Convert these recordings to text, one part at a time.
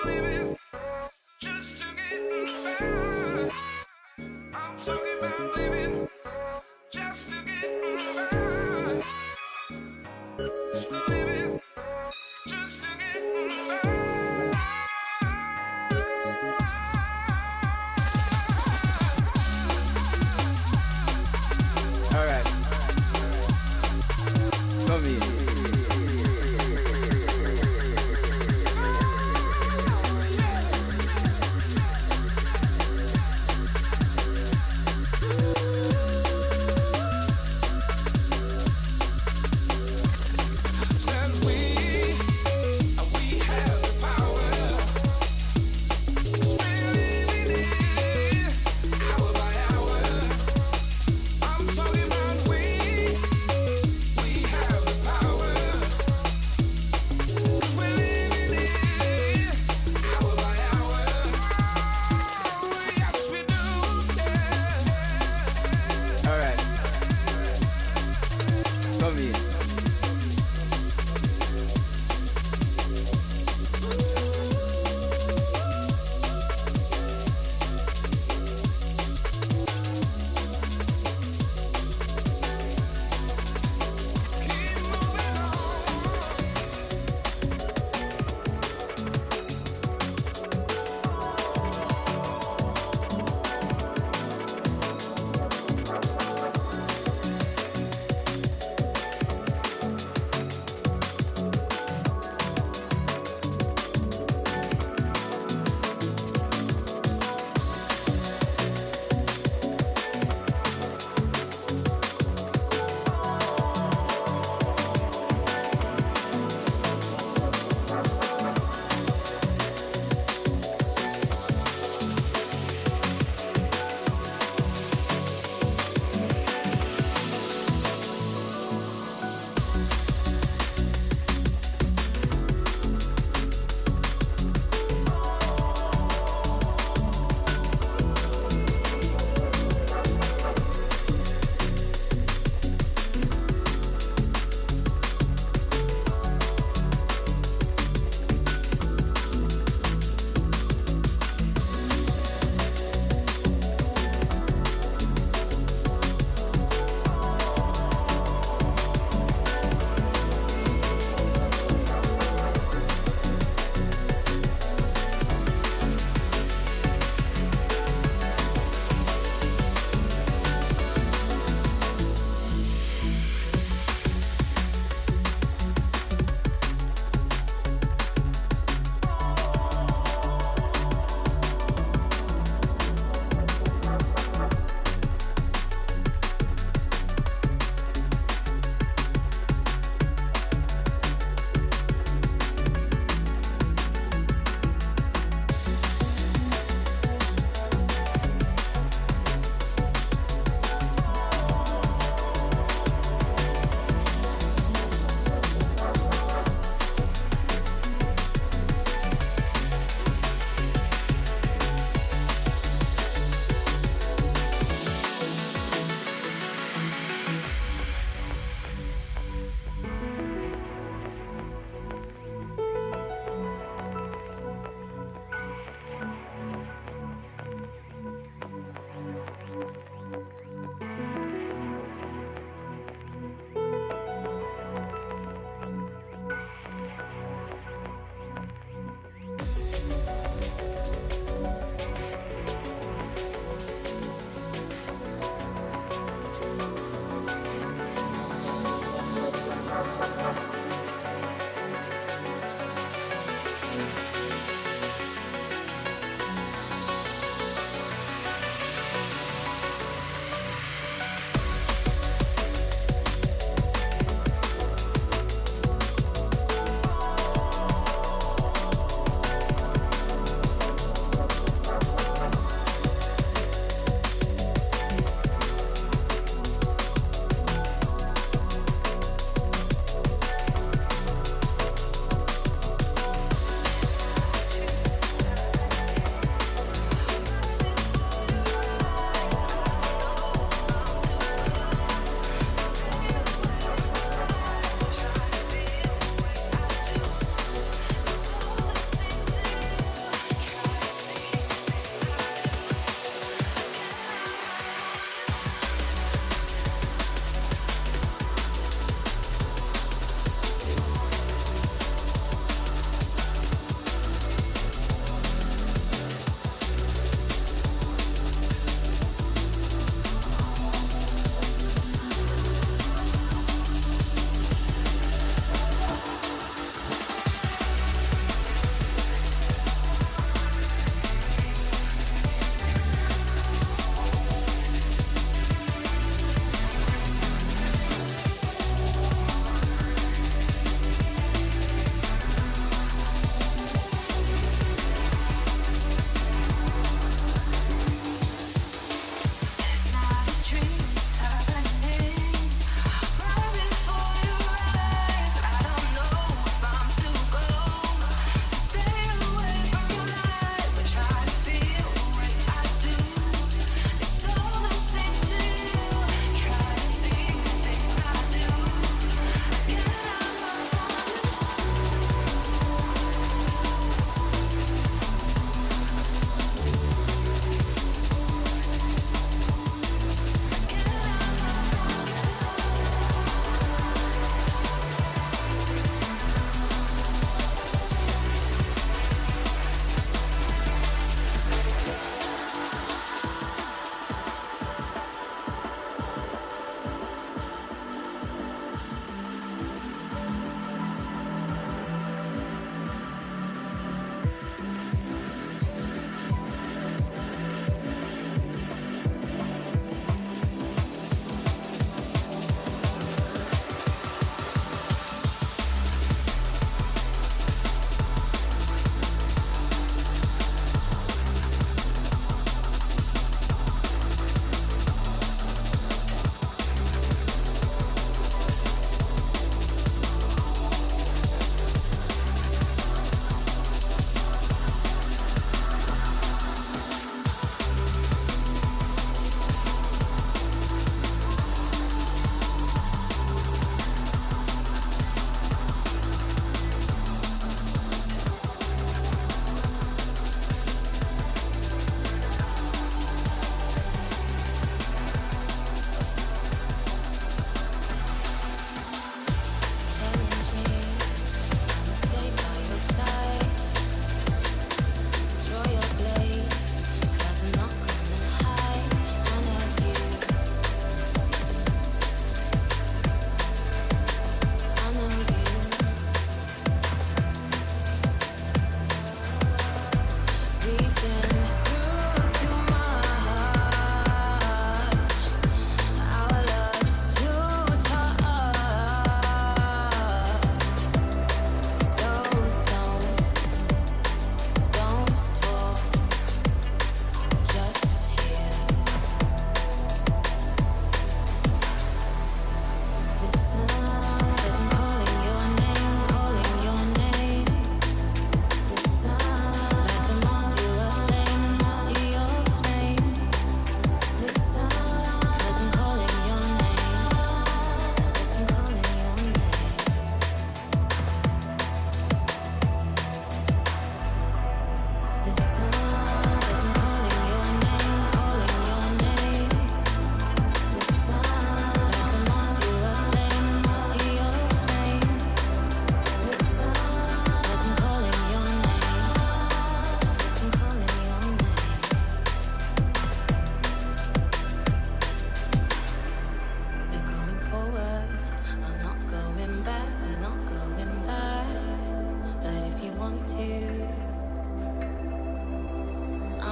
living just to get by. I'm talking about living just to get by. Living just to get by. Alright, come in.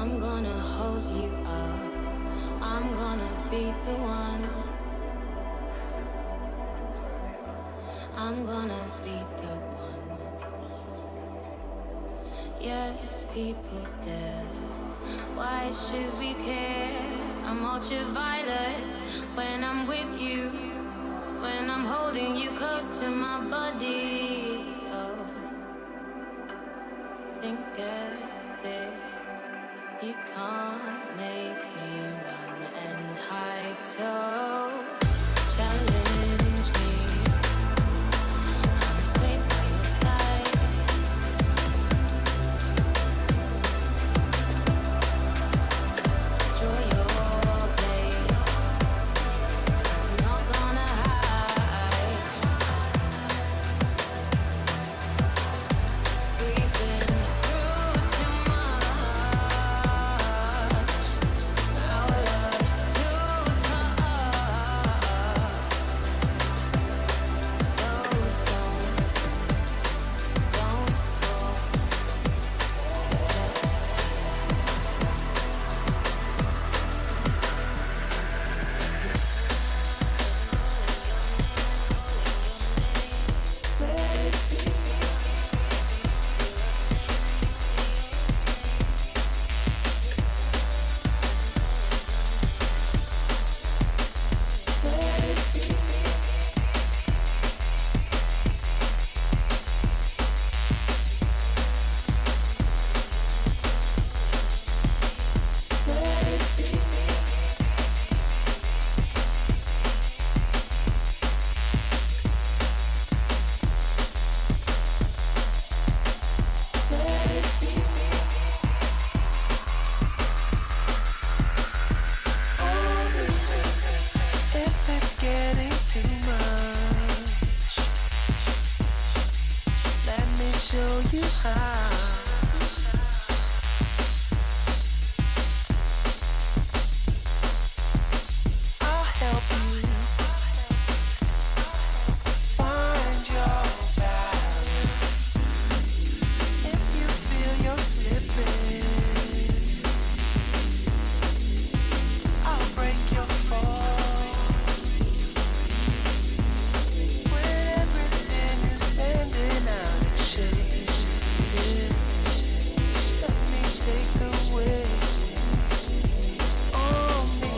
I'm gonna hold you up. I'm gonna be the one. I'm gonna be the one. Yes, people stare. Why should we care? I'm ultraviolet when I'm with you. When I'm holding you close to my body. Oh, things get big. You can't make me run and hide, so challenge me. I'll stay by your side. Draw your blade, 'cause I'm not gonna hide. We've been through too much. Our love's too tough. So don't talk. Just If it's getting too much, let me show you how. I'll help you find your balance. If you feel you're slipping, I'll break your fall. When everything is bending out of shape, let me take the weight on me.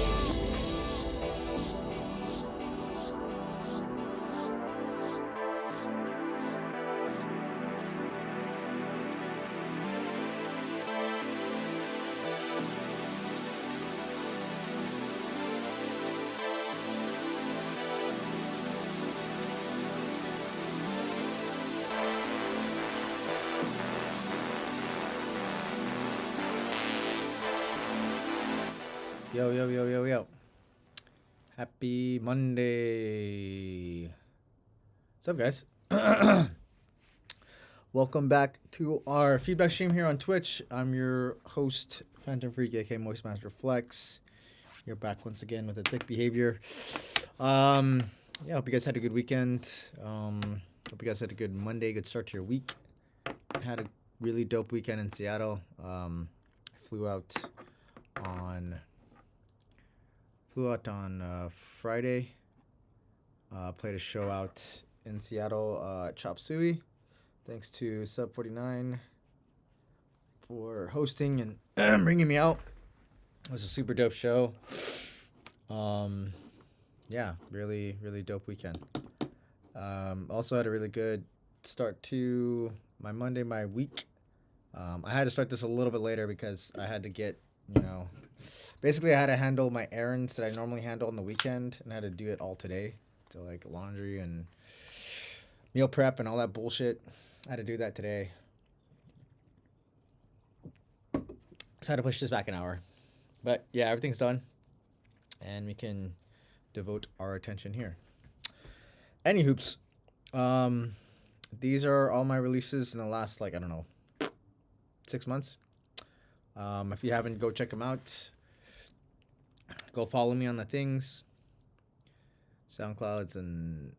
Yo, yo, yo, yo, yo. Happy Monday. What's up, guys? Welcome back to our feedback stream here on Twitch. I'm your host, Phantom Freak, aka Moist Master Flex. You're back once again with a thick behavior. Yeah, hope you guys had a good weekend. Hope you guys had a good Monday, good start to your week. Had a really dope weekend in Seattle. Flew out on Friday. Played a show out in Seattle at Chop Suey. Thanks to Sub 49 for hosting and bringing me out. It was a super dope show. Yeah, really, really dope weekend. Also had a really good start to my Monday, my week. I had to start this a little bit later because I had to get, basically I had to handle my errands that I normally handle on the weekend, and I had to do it all today. So like laundry and meal prep and all that bullshit. I had to do that today. So I had to push this back an hour. But yeah, everything's done. And we can devote our attention here. Any hoops. These are all my releases in the last, 6 months. If you haven't, go check them out. Go follow me on the things. SoundClouds and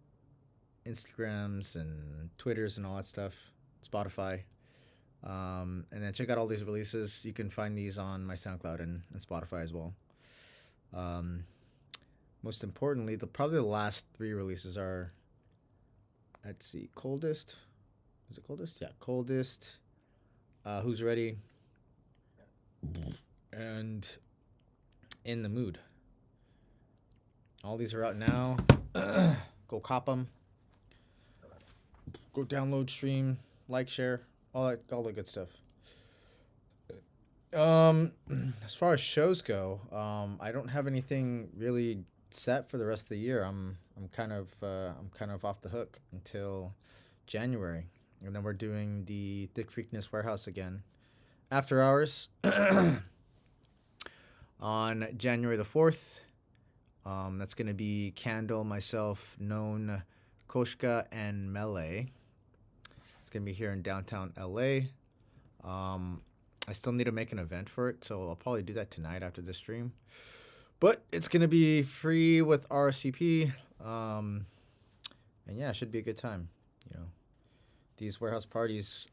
Instagrams and Twitters and all that stuff. Spotify. And then check out all these releases. You can find these on my SoundCloud and Spotify as well. Most importantly, probably the last 3 releases are, let's see, Coldest. Is it Coldest? Yeah, Coldest. Who's Ready? And In the Mood. All these are out now. Go cop them. Go download, stream, like, share, all the good stuff. As far as shows go, I don't have anything really set for the rest of the year. I'm kind of off the hook until January, and then we're doing the Thick Freakness Warehouse again, after hours, on January the 4th. That's gonna be Candle, myself, Known, Koshka, and Melee. It's gonna be here in downtown LA. I still need to make an event for it, so I'll probably do that tonight after the stream. But it's gonna be free with RSVP, and yeah, it should be a good time. You know, these warehouse parties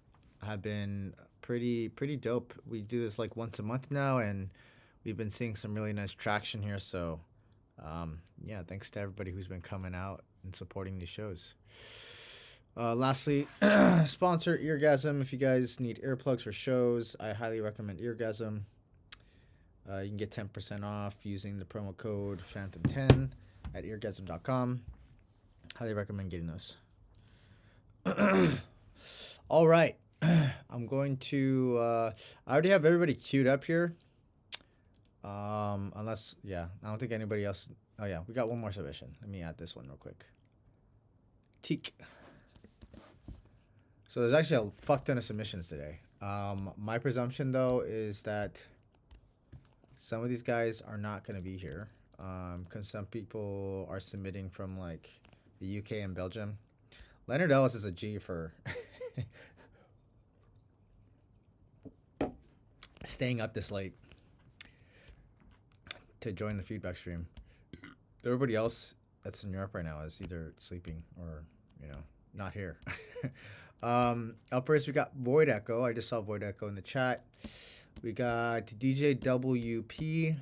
have been pretty dope. We do this like once a month now, and we've been seeing some really nice traction here. So, yeah, thanks to everybody who's been coming out and supporting these shows. Lastly, sponsor Eargasm. If you guys need earplugs for shows, I highly recommend Eargasm. You can get 10% off using the promo code Phantom10 at eargasm.com. Highly recommend getting those. All right. I'm going to... I already have everybody queued up here. Unless... Yeah, I don't think anybody else... Oh, yeah. We got one more submission. Let me add this one real quick. Teak. So there's actually a fuck ton of submissions today. My presumption, though, is that some of these guys are not going to be here. Because some people are submitting from, like, the UK and Belgium. Leonard Ellis is a G for staying up this late to join the feedback stream. Everybody else that's in Europe right now is either sleeping or, you know, not here. Up first, we got Void Echo. I just saw Void Echo in the chat. We got DJ WP.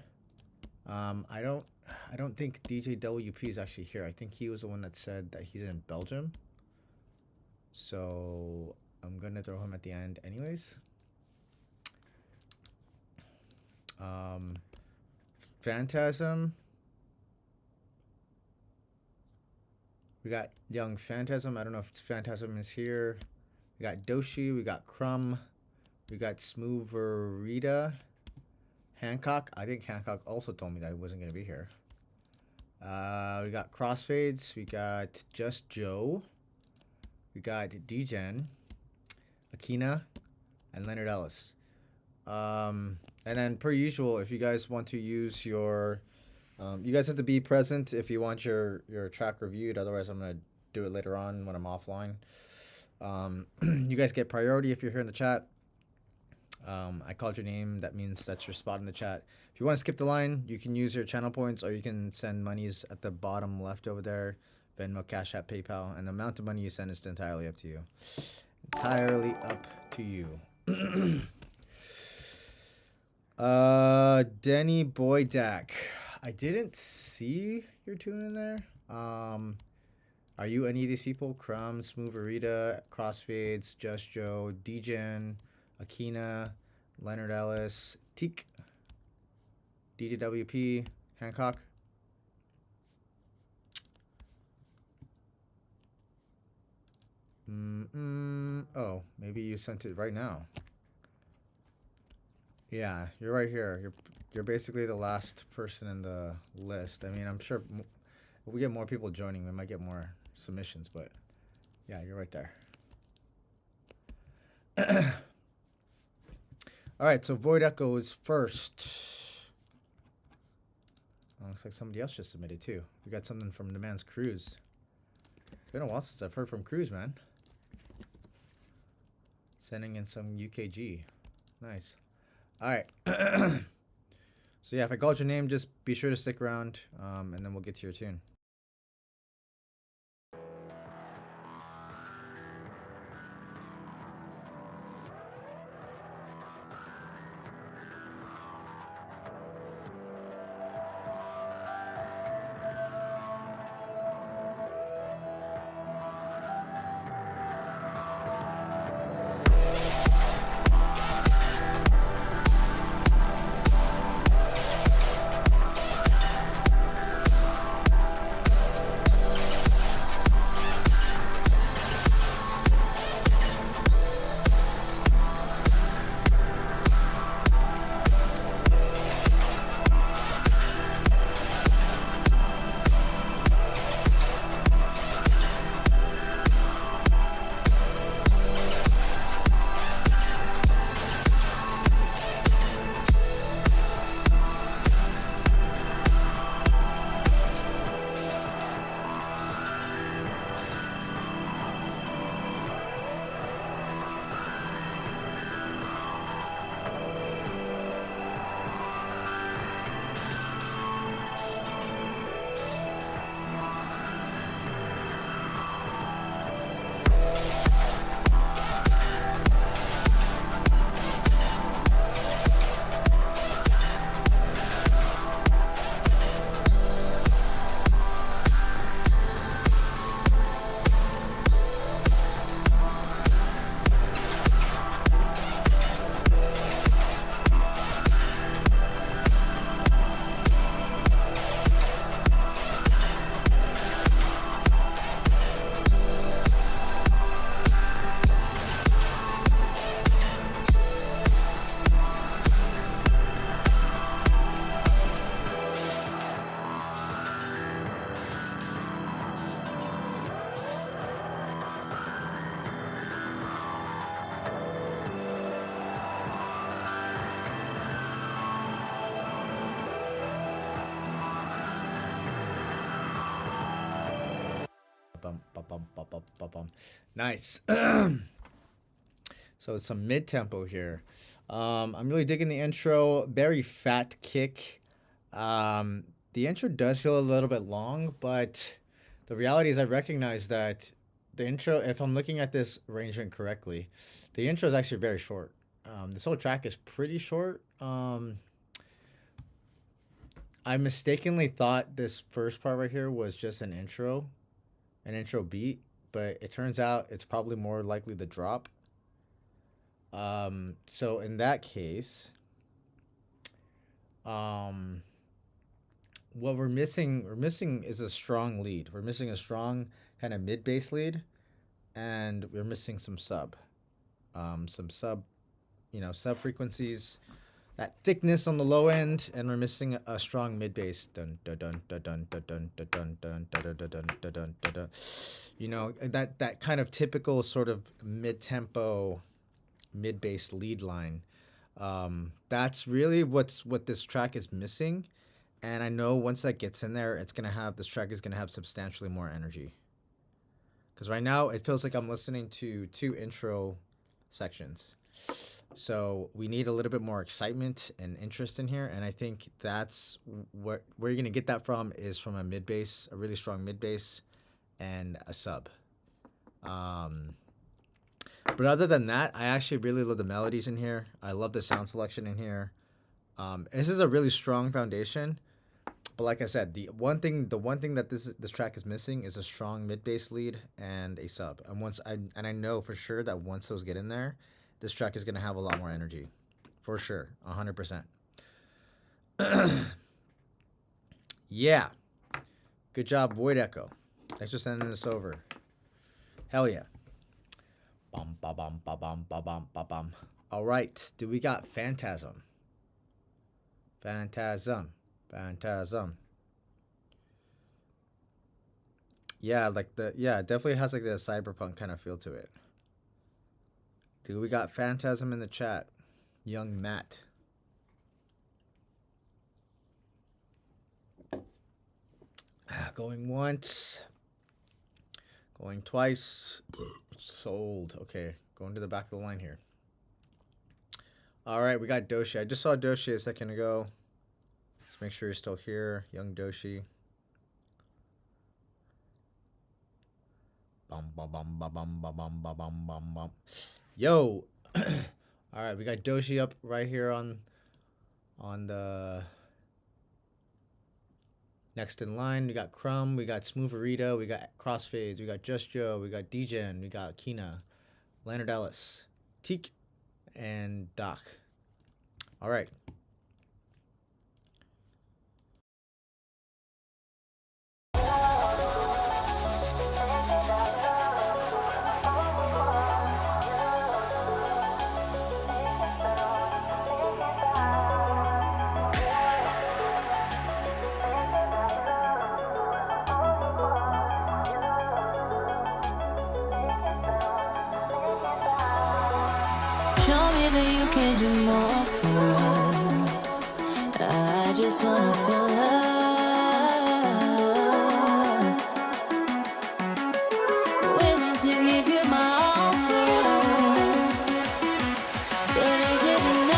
I don't think DJ WP is actually here. I think he was the one that said that he's in Belgium. So I'm gonna throw him at the end anyways. Phantasm. We got Young Phantasm. I don't know if Phantasm is here. We got Doshi. We got Crumb. We got Smooverita. Hancock. I think Hancock also told me that he wasn't going to be here. We got Crossfades. We got Just Joe. We got Degen. Akina. And Leonard Ellis. And then, per usual, if you guys want to use your... you guys have to be present if you want your track reviewed. Otherwise, I'm going to do it later on when I'm offline. You guys get priority if you're here in the chat. I called your name. That means that's your spot in the chat. If you want to skip the line, you can use your channel points, or you can send monies at the bottom left over there. Venmo, Cash App, PayPal. And the amount of money you send is entirely up to you. Entirely up to you. Denny Boydak. I didn't see your tune in there. Are you any of these people? Crumb, Smooverita, Crossfades, Just Joe, Degen, Akina, Leonard Ellis, Teak, DJWP, Hancock? Oh, maybe you sent it right now. Yeah, you're right here. You're basically the last person in the list. I mean, I'm sure if we get more people joining, we might get more submissions, but yeah, you're right there. All right, so Void Echo is first. Oh, looks like somebody else just submitted too. We got something from the man's Cruz. It's been a while since I've heard from Cruz, man. Sending in some UKG. Nice. All right. So yeah, if I called your name, just be sure to stick around, and then we'll get to your tune. Ba-bum, ba-bum, ba-bum, ba-bum. Nice. So it's some mid-tempo here. I'm really digging the intro. Very fat kick. The intro does feel a little bit long, but the reality is I recognize that the intro, if I'm looking at this arrangement correctly, the intro is actually very short. This whole track is pretty short. I mistakenly thought this first part right here was just an intro beat, but it turns out it's probably more likely the drop. So in that case, what we're missing is a strong lead. We're missing a strong kind of mid bass lead, and we're missing some sub frequencies, that thickness on the low end, and we're missing a strong mid bass. Dun dun dun dun dun dun dun dun dun dun dun dun dun dun dun. You know, that kind of typical sort of mid tempo, mid bass lead line. That's really what this track is missing, and I know once that gets in there, this track is gonna have substantially more energy. Because right now it feels like I'm listening to two intro sections. So we need a little bit more excitement and interest in here, and I think that's where you're gonna get that from is from a mid bass, a really strong mid bass, and a sub. But other than that, I actually really love the melodies in here. I love the sound selection in here. This is a really strong foundation, but like I said, the one thing that this track is missing is a strong mid bass lead and a sub. And I know for sure that once those get in there, this track is going to have a lot more energy. For sure. 100%. Yeah. Good job, Void Echo. Thanks for sending this over. Hell yeah. Bum, ba, bum, ba, bum, ba, bum, ba, bum. All right. Do we got Phantasm? Phantasm. Yeah, it definitely has like the cyberpunk kind of feel to it. Dude, we got Phantasm in the chat. Young Matt. Going once. Going twice. Sold. Okay, going to the back of the line here. All right, we got Doshi. I just saw Doshi a second ago. Let's make sure you're still here. Young Doshi. Bum, bum, bum, bum, bum, bum, bum, bum, bum, bum. Yo. All right, we got Doshi up right here on the next in line. We got Crumb, we got Smooverita, we got Crossfades, we got Just Joe, we got Degen, we got Kina, Leonard Ellis, Teak, and Doc. All right. Show me that you can do more for us. I just wanna feel love. Willing to give you my all for us. But is it enough?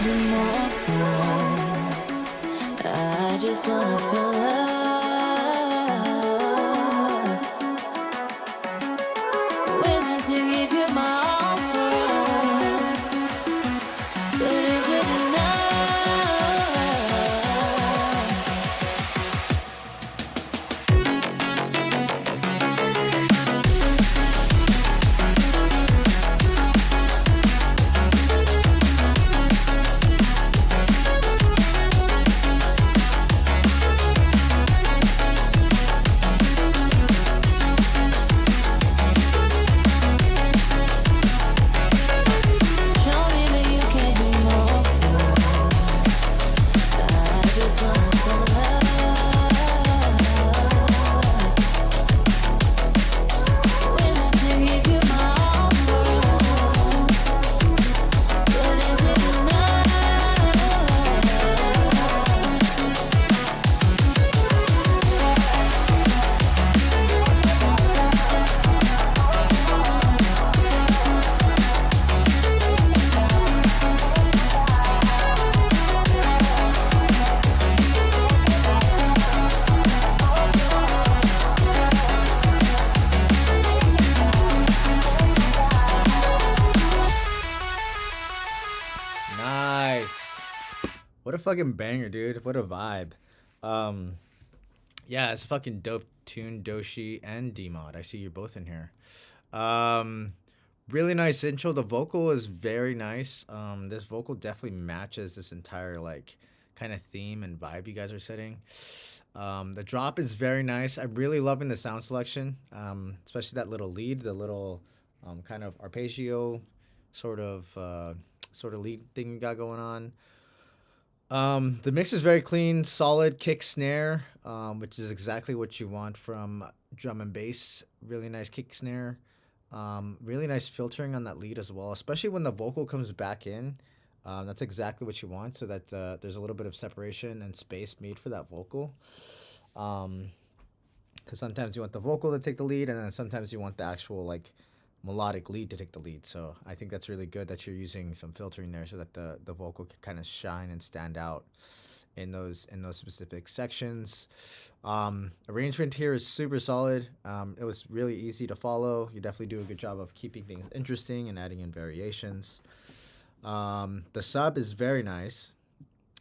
can't do more for us. I just wanna feel love. Willing to give you my all for us. But is it enough? Show me that you can do more for us. I just wanna feel love. Willing to give you my all for us. But is it enough? Nice. What a fucking banger, dude. What a vibe. Yeah, it's fucking dope tune, Doshi and Dmod. I see you're both in here. Really nice intro. The vocal is very nice. This vocal definitely matches this entire like kind of theme and vibe you guys are setting. The drop is very nice. I'm really loving the sound selection, especially that little lead, the little kind of arpeggio sort of lead thing you got going on. The mix is very clean, solid kick snare, which is exactly what you want from drum and bass. Really nice kick snare. Really nice filtering on that lead as well, especially when the vocal comes back in. That's exactly what you want, so that there's a little bit of separation and space made for that vocal. Because sometimes you want the vocal to take the lead, and then sometimes you want the actual like melodic lead to take the lead. So I think that's really good that you're using some filtering there so that the vocal can kind of shine and stand out in those specific sections. Arrangement here is super solid. It was really easy to follow. You definitely do a good job of keeping things interesting and adding in variations. The sub is very nice.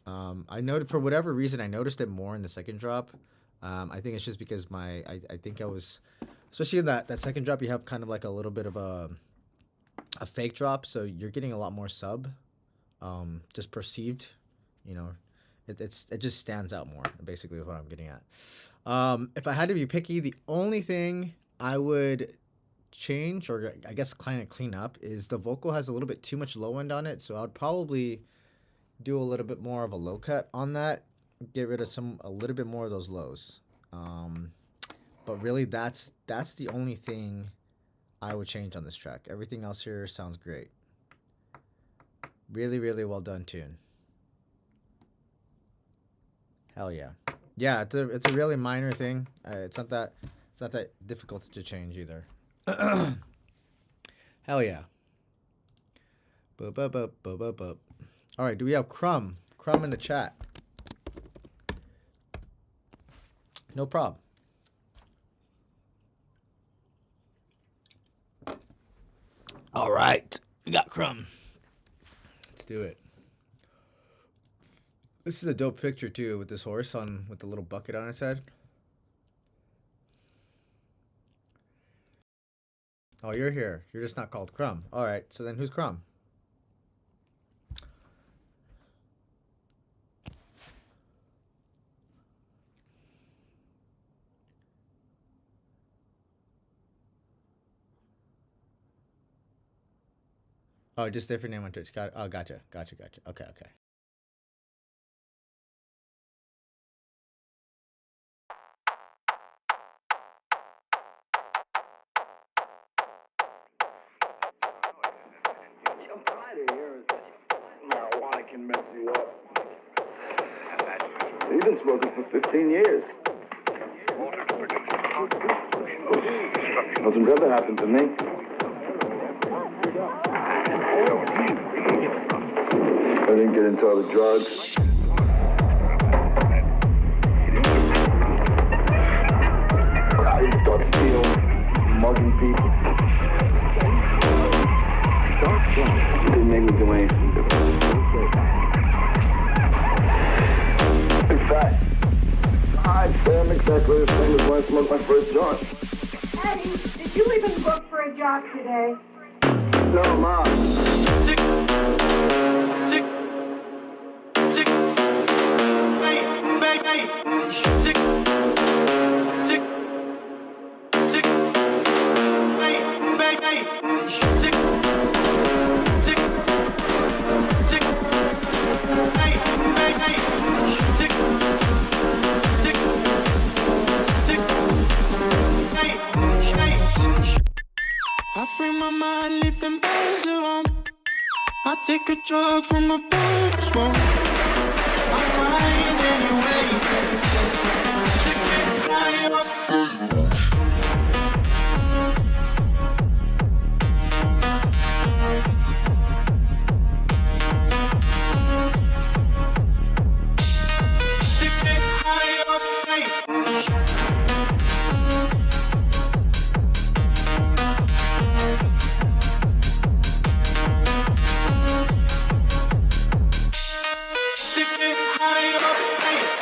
I noted, for whatever reason, I noticed it more in the second drop. I think it's just because I think I was, especially in that second drop, you have kind of like a little bit of a fake drop, so you're getting a lot more sub, just perceived, you know. It just stands out more, basically, is what I'm getting at. If I had to be picky, the only thing I would change, or I guess kind of clean up, is the vocal has a little bit too much low end on it, so I would probably do a little bit more of a low cut on that, get rid of a little bit more of those lows. But really, that's the only thing I would change on this track. Everything else here sounds great. Really, really well done tune. Hell yeah. Yeah, it's a really minor thing. It's not that difficult to change either. Hell yeah. All right, do we have Crumb in the chat? No problem. All right, we got Crumb. Let's do it. This is a dope picture too, with this horse with the little bucket on its head. Oh, you're here. You're just not called Crumb. All right, so then who's Crumb? Oh, just different name on Twitch. Oh, gotcha. Okay. Marijuana can mess you up. You've been smoking for 15 years. Nothing's ever happened to me. But didn't get into other drugs. I didn't start stealing, mugging people. It didn't make me do anything different. In fact, I'd say I'm exactly the same as when I smoked my first joint. Eddie, did you even book for a job today? No, Mom. Tick, tick, tick, hey, hey, tick, tick, tick, hey, hey, tick, tick, tick, hey, hey, tick, tick, tick, hey, hey. I free my mind, leave them birds alone. I take a drug from the bottle smoke. I find any way to get high off. To get high off faith. To get high off faith.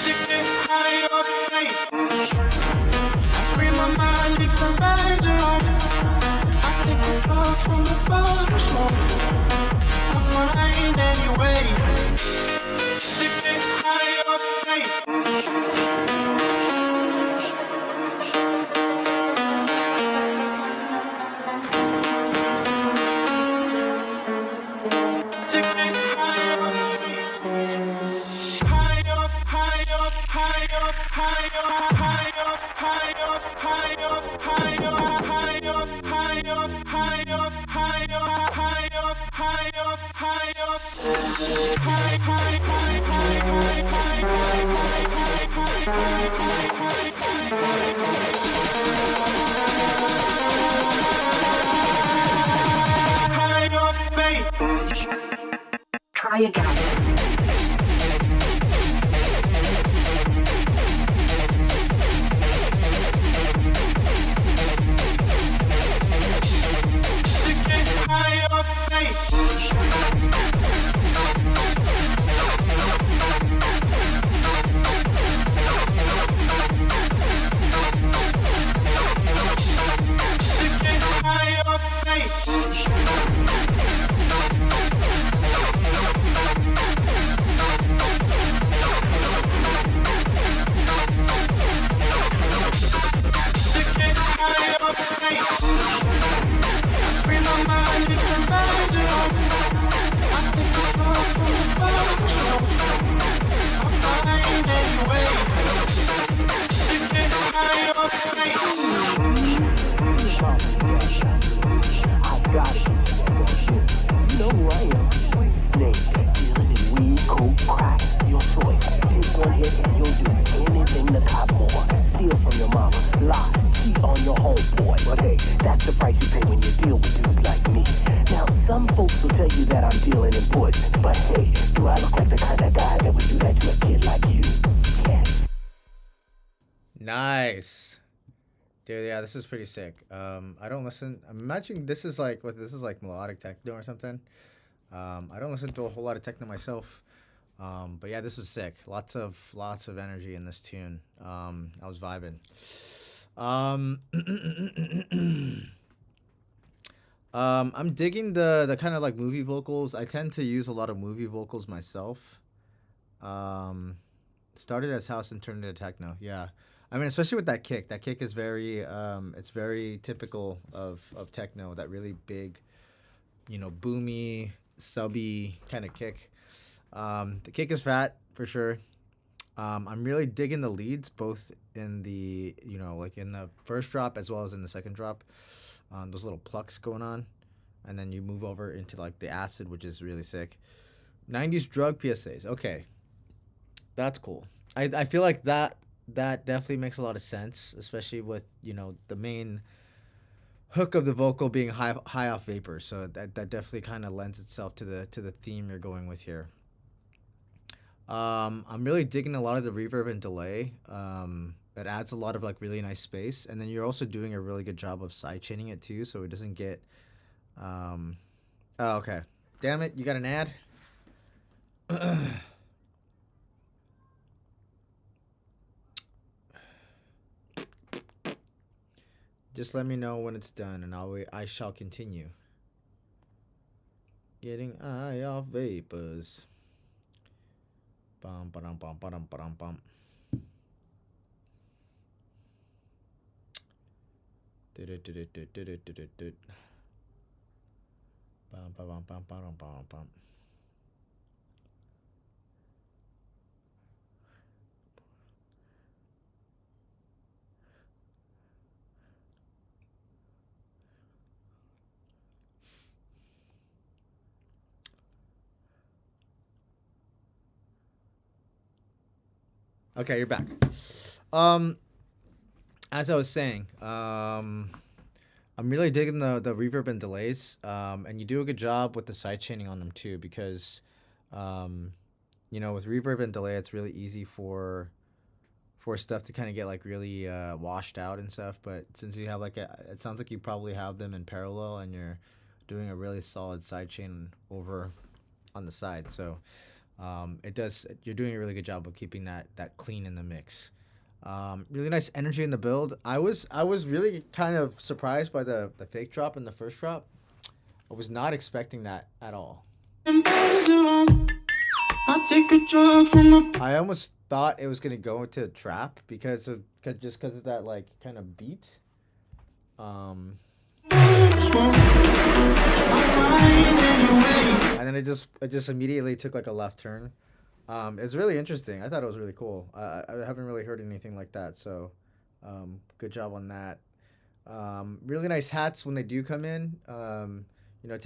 To get high off faith. I free my mind, leave from birds alone. I take a drug from the bottle smoke. I find any way to get high off faith. To get high off faith. High off, high off, high off, high off, high off, high off, high off, high off, high off, high off, high off, high off, high off, high off, high off, high, high, high, high, high, high, high, high, high, high, high off faith. Try again. To get high off faith. To get high off faith. To get high off faith. Free my mind, leave from birds alone. I take the drug from the bottle smoke. I find any way to get high off faith. I got it. You know who I am. Snake, dealing in weed, coke, crack. Your choice. Take one hit and you'll do anything to cop more. Steal from your mama, lie, cheat on your homeboy. But hey, that's the price you pay when you deal with dudes like me. Now, some folks will tell you that I'm dealing in poison. But hey, do I look like the kind of guy that would do that to a kid like you? Yes. Nice. Dude, yeah, this is pretty sick. I don't listen. I'm imagining this is like melodic techno or something. I don't listen to a whole lot of techno myself. But yeah, this was sick. Lots of energy in this tune. I was vibing. I'm digging the kind of like movie vocals. I tend to use a lot of movie vocals myself. Started as house and turned into techno. Yeah. I mean, especially with that kick. That kick is very it's very typical of techno, that really big, boomy, subby kind of kick. The kick is fat for sure. I'm really digging the leads, both in the, like in the first drop as well as in the second drop. Those little plucks going on. And then you move over into like the acid, which is really sick. 90s drug PSAs. Okay. That's cool. I feel like that definitely makes a lot of sense, especially with, you know, the main hook of the vocal being high off vapor. So that definitely kind of lends itself to the theme you're going with here. I'm really digging a lot of the reverb and delay. It adds a lot of like really nice space, and then you're also doing a really good job of side chaining it too, so it doesn't get. Oh, okay. Damn it! You got an ad. Just let me know when it's done, and I shall continue. Getting high off vapors. Bum ba-dum bum ba-dum ba-dum bum. Du-du-du-du-du-du-du-du-du. Bum ba-bum bum ba-dum bum bum. Okay, you're back. As I was saying, I'm really digging the reverb and delays. And you do a good job with the side chaining on them too, because, you know, with reverb and delay, it's really easy for stuff to kind of get like really washed out and stuff. But since you have like it sounds like you probably have them in parallel, and you're doing a really solid side chain over on the side. So you're doing a really good job of keeping that clean in the mix. Really nice energy in the build. I was really kind of surprised by the fake drop in the first drop. I was not expecting that at all. I almost thought it was gonna go into trap because of that like kind of beat. And then it just immediately took like a left turn. It's really interesting. I thought it was really cool. I haven't really heard anything like that, so good job on that. Really nice hats when they do come in. You know,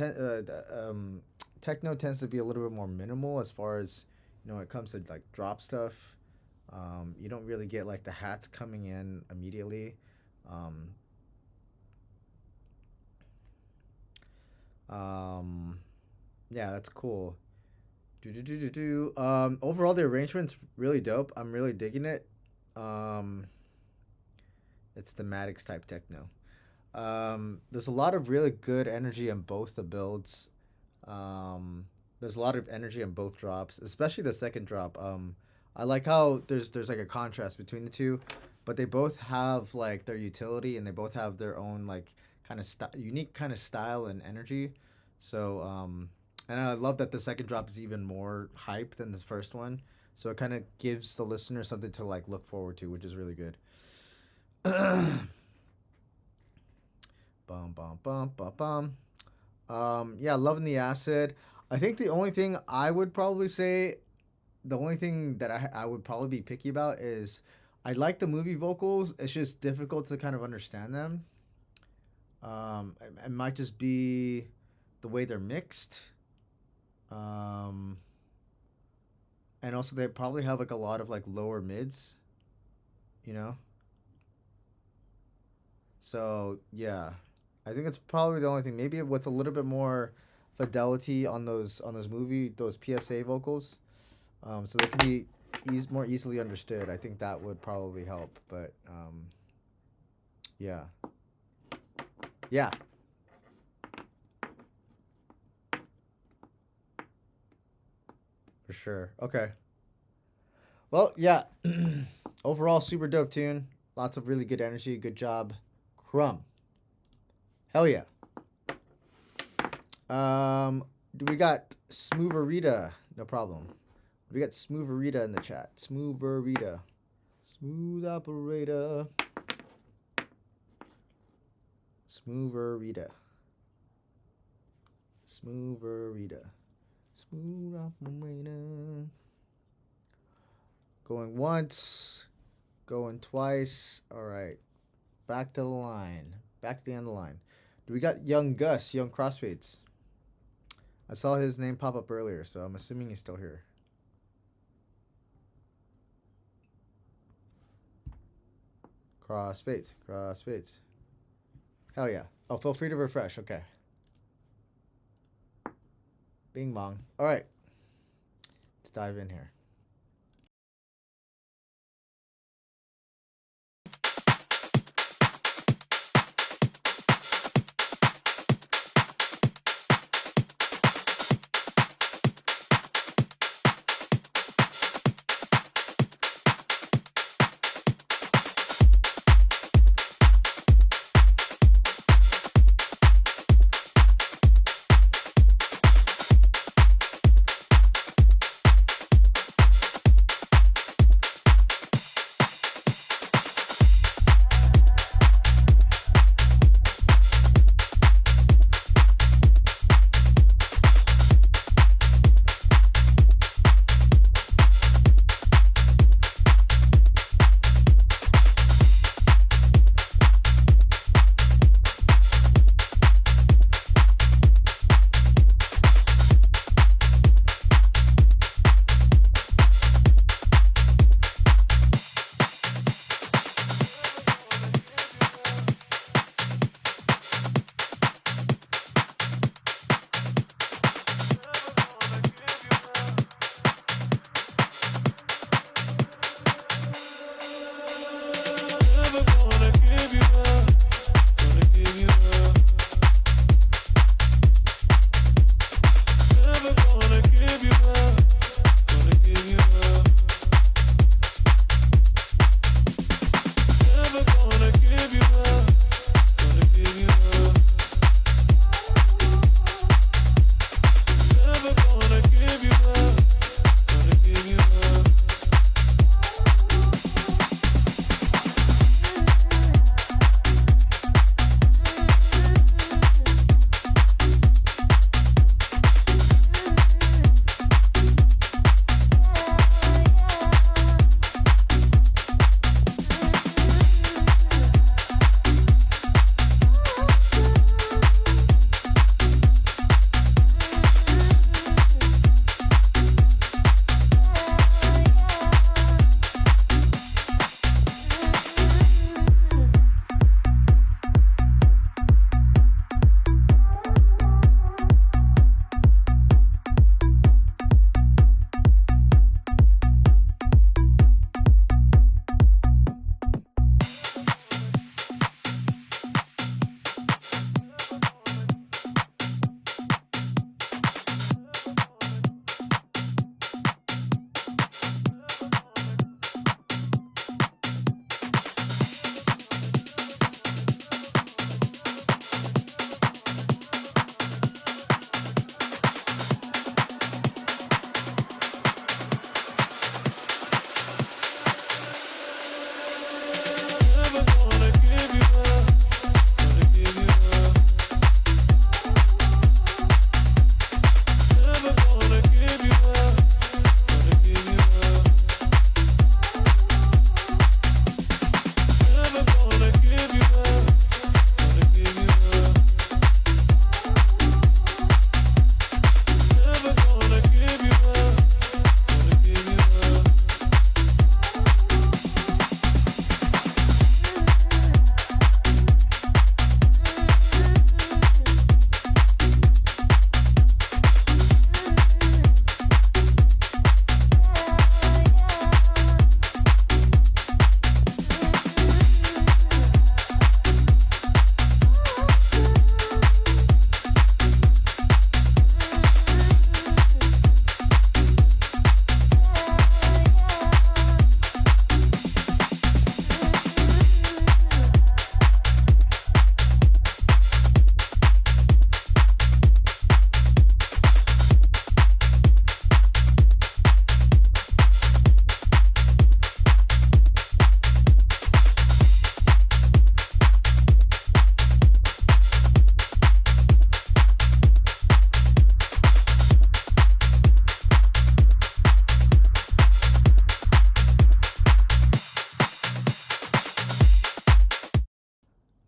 techno tends to be a little bit more minimal as far as, you know, when it comes to like drop stuff. You don't really get like the hats coming in immediately. Yeah, that's cool. Overall, the arrangement's really dope. I'm really digging it. It's thematics type techno. There's a lot of really good energy in both the builds. There's a lot of energy in both drops, especially the second drop. I like how there's like a contrast between the two, but they both have like their utility, and they both have their own like kind of unique kind of style and energy. So and I love that the second drop is even more hype than the first one. So it kind of gives the listener something to like look forward to, which is really good. Bum bum bum bum bum. Yeah, loving the acid. I think the only thing I would probably say, the only thing that I would probably be picky about is I like the movie vocals. It's just difficult to kind of understand them. It might just be the way they're mixed. And also they probably have like a lot of like lower mids, you know? So yeah, I think it's probably the only thing. Maybe with a little bit more fidelity on those those PSA vocals, so they can be more easily understood. I think that would probably help. But yeah, yeah. For sure. Okay. Well, yeah. Overall, super dope tune. Lots of really good energy. Good job, Crumb. Hell yeah. Do we got Smooverita? No problem. We got Smooverita in the chat. Smooverita. Smooth operator. Smooverita. Smooverita. Smooth operator. Going once. Going twice. All right. Back to the line. Back to the end of the line. Do we got Young Gus, Young Crossfades? I saw his name pop up earlier, so I'm assuming he's still here. Crossfades. Crossfades. Hell yeah. Oh, feel free to refresh. Okay. Bing bong. All right. Let's dive in here.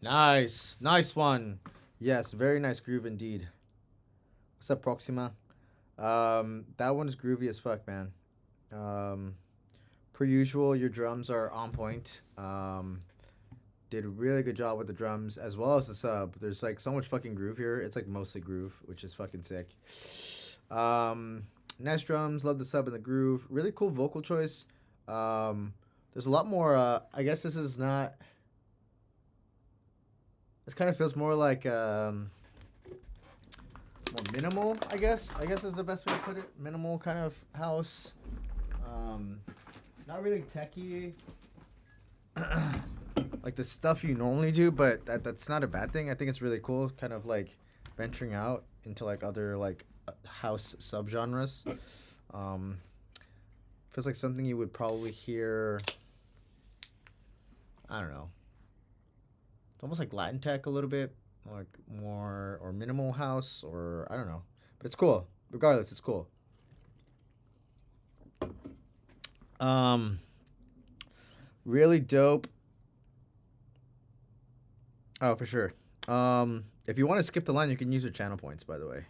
Nice. Nice one. Yes, very nice groove indeed. What's up, Proxima? That one is groovy as fuck, man. Per usual, your drums are on point. did a really good job with the drums as well as the sub. There's like so much fucking groove here. It's like mostly groove, which is fucking sick. Nice drums. Love the sub and the groove. Really cool vocal choice. There's a lot more. I guess this is not. This kind of feels more like more minimal. I guess is the best way to put it. Minimal kind of house. Not really techie. Like the stuff you normally do, but that's not a bad thing. I think it's really cool, kind of like venturing out into like other like house subgenres. Feels like something you would probably hear. I don't know. It's almost like Latin tech a little bit, like more or minimal house, or I don't know. But it's cool. Regardless, it's cool. Really dope. Oh, for sure. If you want to skip the line, you can use your channel points, by the way.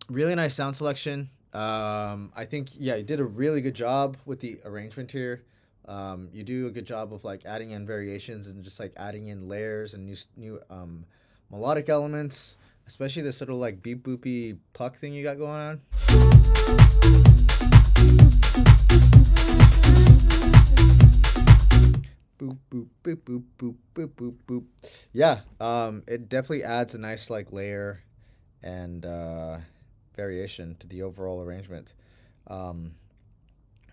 Really nice sound selection. I think, yeah, you did a really good job with the arrangement here. You do a good job of like adding in variations and just like adding in layers and new melodic elements, especially this little like beep boopy pluck thing you got going on. Boop boop boop boop boop boop boop boop. Yeah, it definitely adds a nice like layer and variation to the overall arrangement.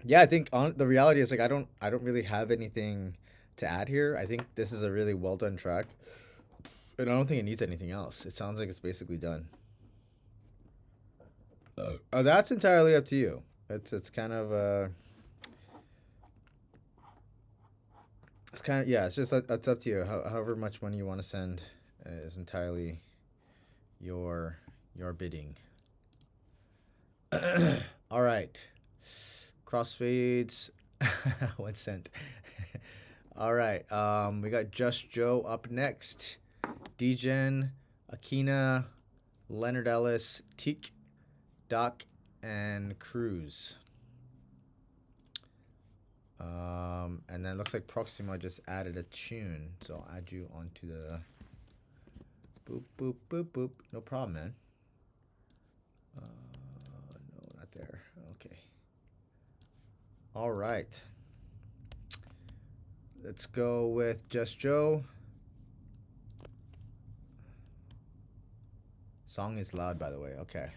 Yeah, I think the reality is like I don't really have anything to add here. I think this is a really well done track, and I don't think it needs anything else. It sounds like it's basically done. That's entirely up to you. It's kind of it's kind of, yeah, it's just that's up to you. However much money you want to send is entirely your bidding. All right. Crossfades. 1 cent. All right. We got Just Joe up next. Degen, Akina, Leonard Ellis, Teak, Doc, and Cruz. And then looks like Proxima just added a tune, so I'll add you onto the boop boop boop boop. No problem, man. No, not there. Okay. All right. Let's go with Just Joe. Song is loud, by the way. Okay.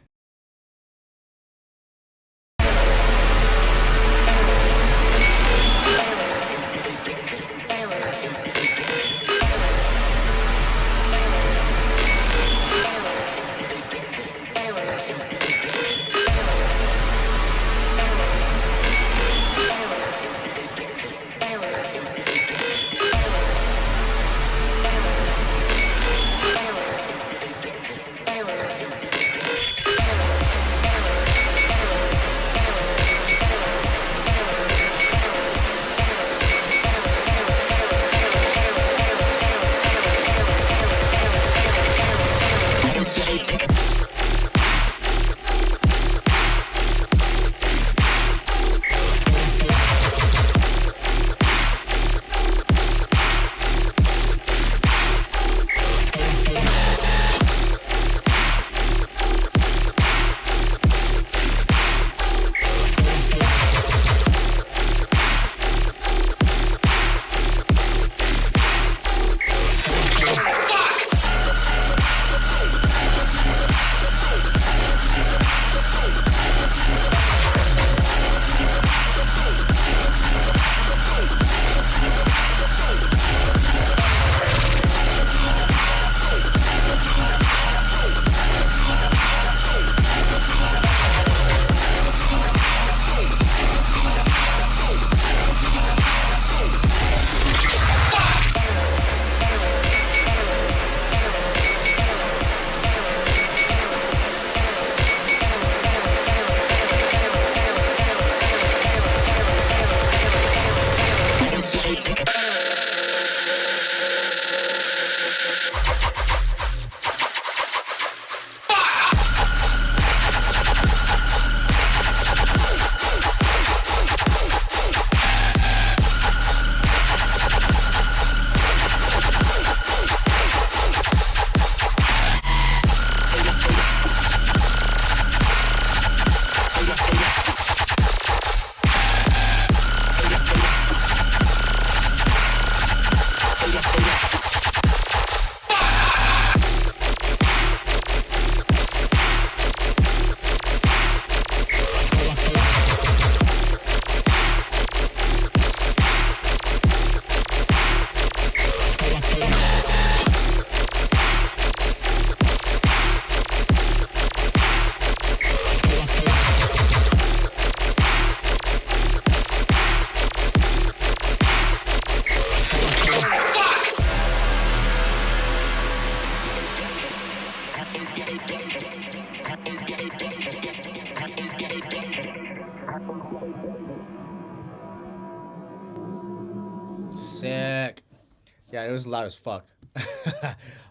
Yeah, it was loud as fuck.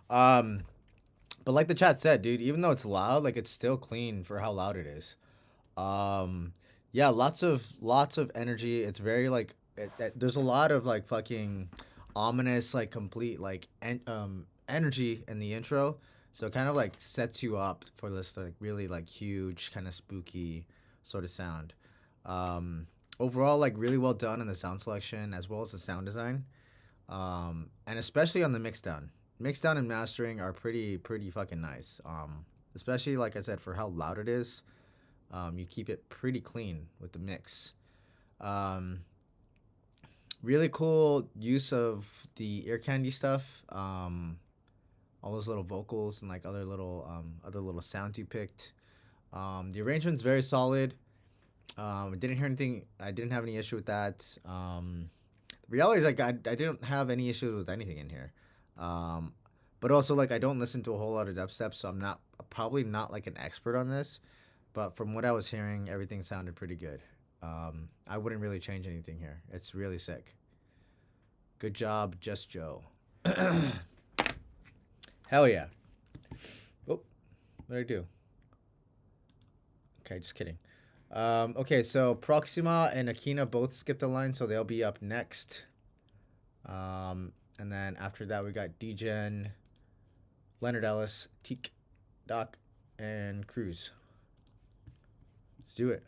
But like the chat said, dude, even though it's loud, like it's still clean for how loud it is. Yeah, lots of energy. It's very like there's a lot of like fucking ominous, like complete like energy in the intro. So it kind of like sets you up for this like really like huge kind of spooky sort of sound. Overall, like really well done in the sound selection as well as the sound design. And especially on the mixdown. Mixdown and mastering are pretty fucking nice. Especially like I said, for how loud it is. You keep it pretty clean with the mix. Really cool use of the ear candy stuff. All those little vocals and like other little sounds you picked. The arrangement's very solid. I didn't hear anything. I didn't have any issue with that. The reality is like I didn't have any issues with anything in here. But also like I don't listen to a whole lot of dubstep, so I'm probably not like an expert on this. But from what I was hearing, everything sounded pretty good. I wouldn't really change anything here. It's really sick. Good job, Just Joe. Hell yeah. Oh, what did I do? Okay, just kidding. Okay, so Proxima and Akina both skipped a line, so they'll be up next. And then after that, we got Degen, Leonard Ellis, Teak, Doc, and Cruz. Let's do it.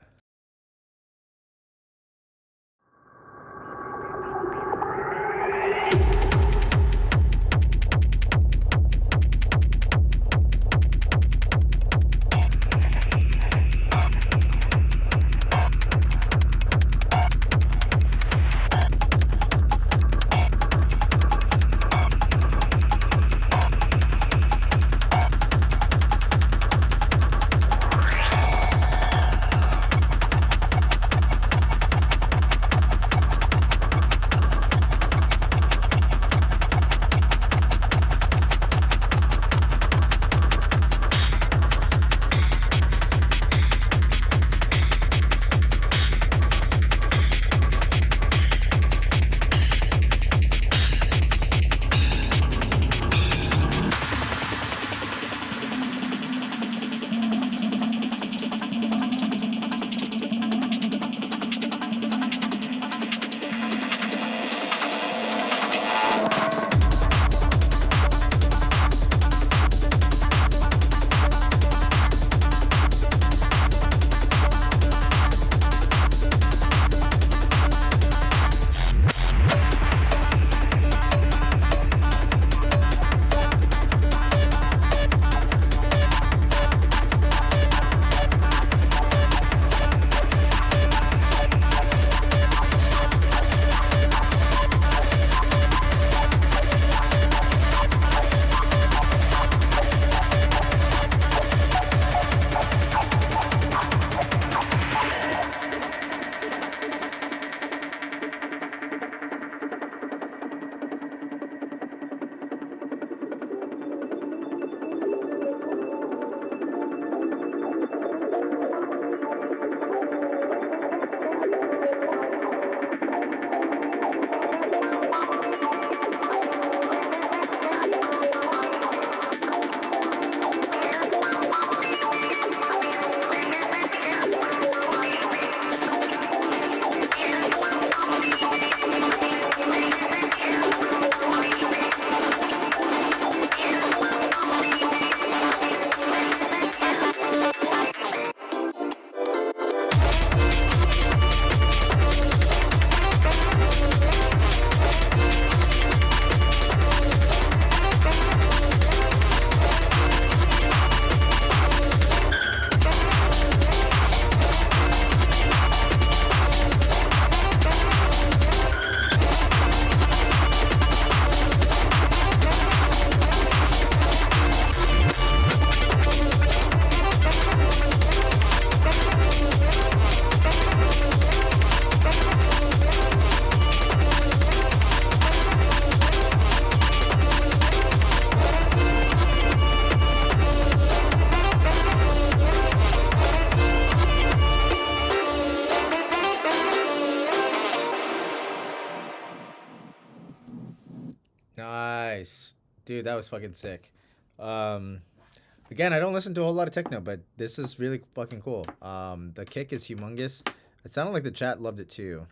Dude, that was fucking sick. Again, I don't listen to a whole lot of techno, but this is really fucking cool. The kick is humongous. It sounded like the chat loved it too.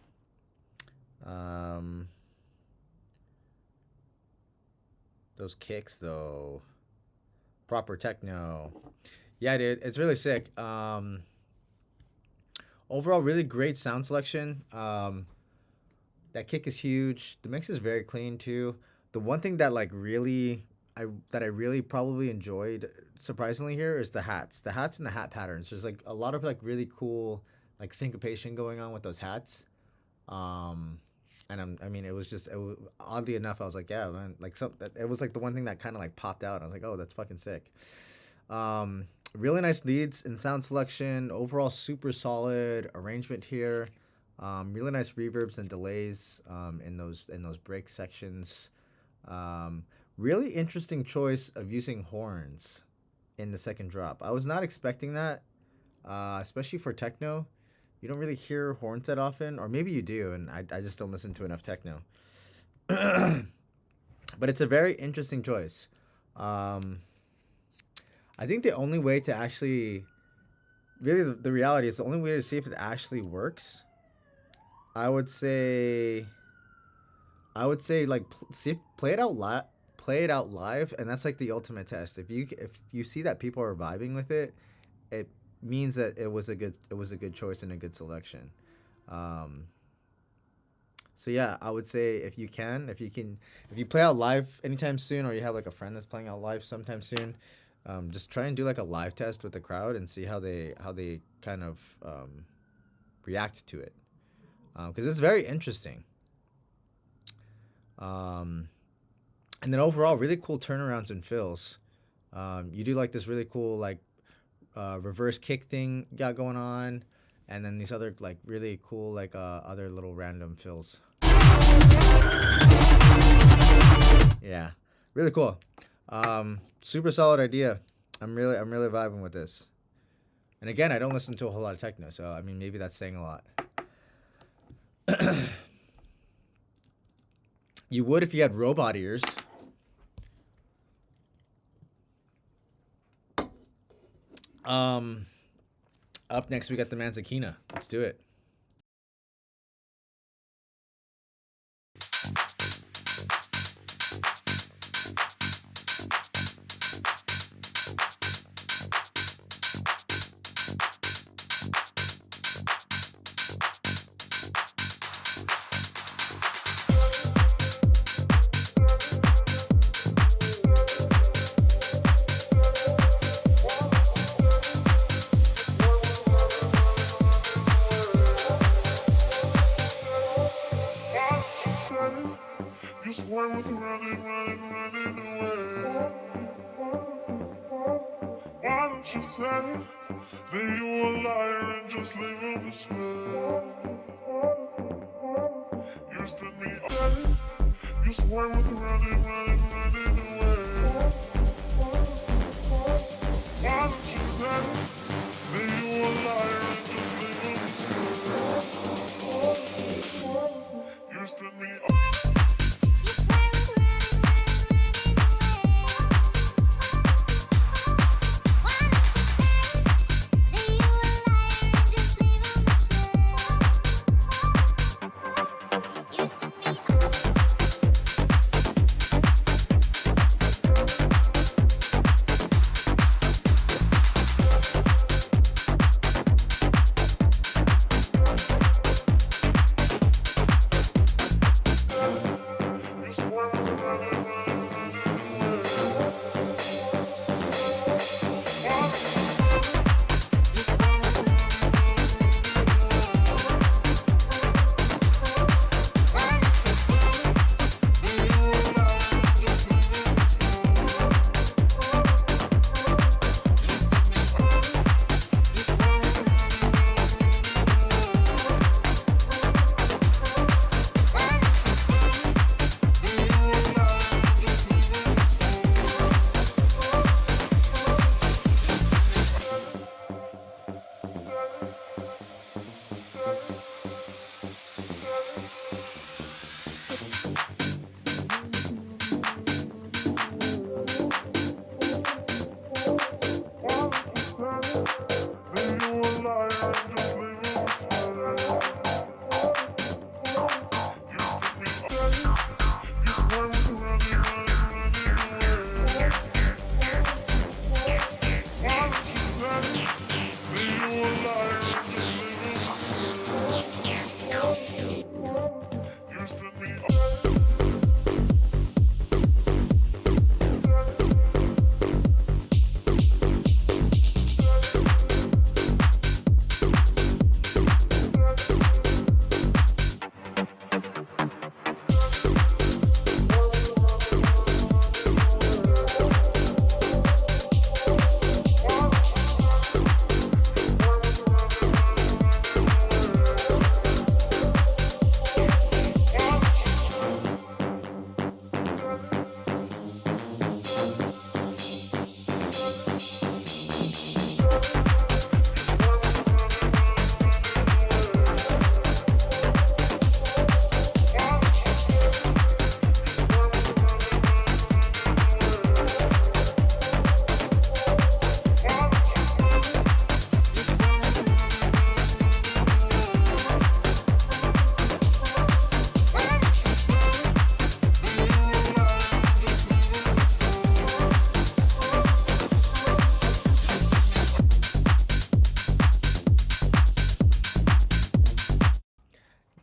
Those kicks though. Proper techno. Yeah, dude, it's really sick. Overall, really great sound selection. That kick is huge. The mix is very clean too. The one thing that like really I really probably enjoyed surprisingly here is the hats. The hats and the hat patterns. There's like a lot of like really cool like syncopation going on with those hats. And I mean, it was oddly enough, I was like, yeah, man, like it was like the one thing that kind of like popped out. I was like, oh, that's fucking sick. Really nice leads and sound selection. Overall, super solid arrangement here. Really nice reverbs and delays in those break sections. Really interesting choice of using horns in the second drop. I was not expecting that, especially for techno. You don't really hear horns that often, or maybe you do, and I just don't listen to enough techno. But it's a very interesting choice. I think the only way to actually, really the reality is the only way to see if it actually works, I would say like play it out live, and that's like the ultimate test. If you see that people are vibing with it, it means that it was a good choice and a good selection. So yeah, I would say if you play out live anytime soon, or you have like a friend that's playing out live sometime soon, just try and do like a live test with the crowd and see how they kind of react to it, because it's very interesting. And then overall, really cool turnarounds and fills. You do like this really cool like reverse kick thing you got going on, and then these other like really cool like other little random fills. Yeah, really cool. Super solid idea. I'm really vibing with this. And again, I don't listen to a whole lot of techno, so I mean maybe that's saying a lot. You would if you had robot ears. Up next we got the Manzakina. Let's do it.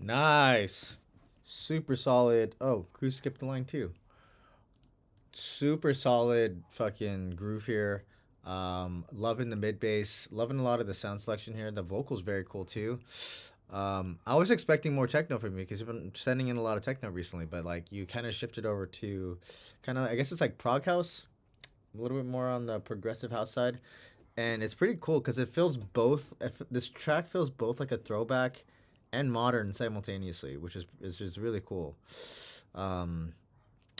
Nice. Super solid. Oh, Cruz skipped the line too. Super solid fucking groove here. Loving the mid bass. Loving a lot of the sound selection here. The vocals very cool too. I was expecting more techno from you because you've been sending in a lot of techno recently, but like you kind of shifted over to kind of, I guess it's like prog house, a little bit more on the progressive house side. And it's pretty cool because it feels both. This track feels both like a throwback and modern simultaneously, which is just really cool. But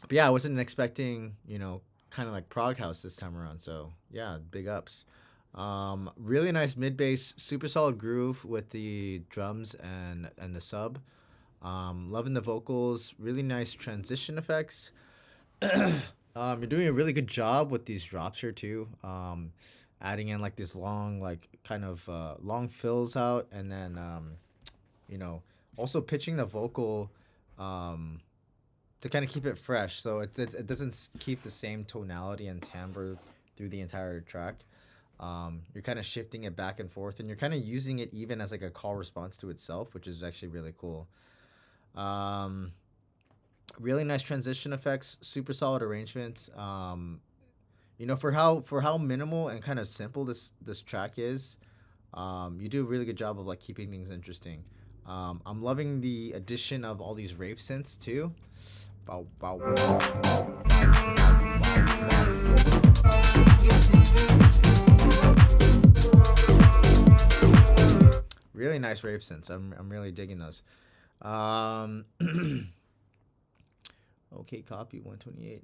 yeah, I wasn't expecting, you know, kind of like prog house this time around. So yeah, big ups. Really nice mid bass, super solid groove with the drums and the sub. Loving the vocals, really nice transition effects. You're doing a really good job with these drops here too. Adding in like this long, like kind of long fills out, and then you know, also pitching the vocal to kind of keep it fresh, so it doesn't keep the same tonality and timbre through the entire track. You're kind of shifting it back and forth, and you're kind of using it even as like a call response to itself, which is actually really cool. Really nice transition effects, super solid arrangements. You know, for how minimal and kind of simple this track is, you do a really good job of like keeping things interesting. I'm loving the addition of all these rave synths too. Bow, bow, bow, bow, really nice rave synths. I'm really digging those. Okay, copy 128.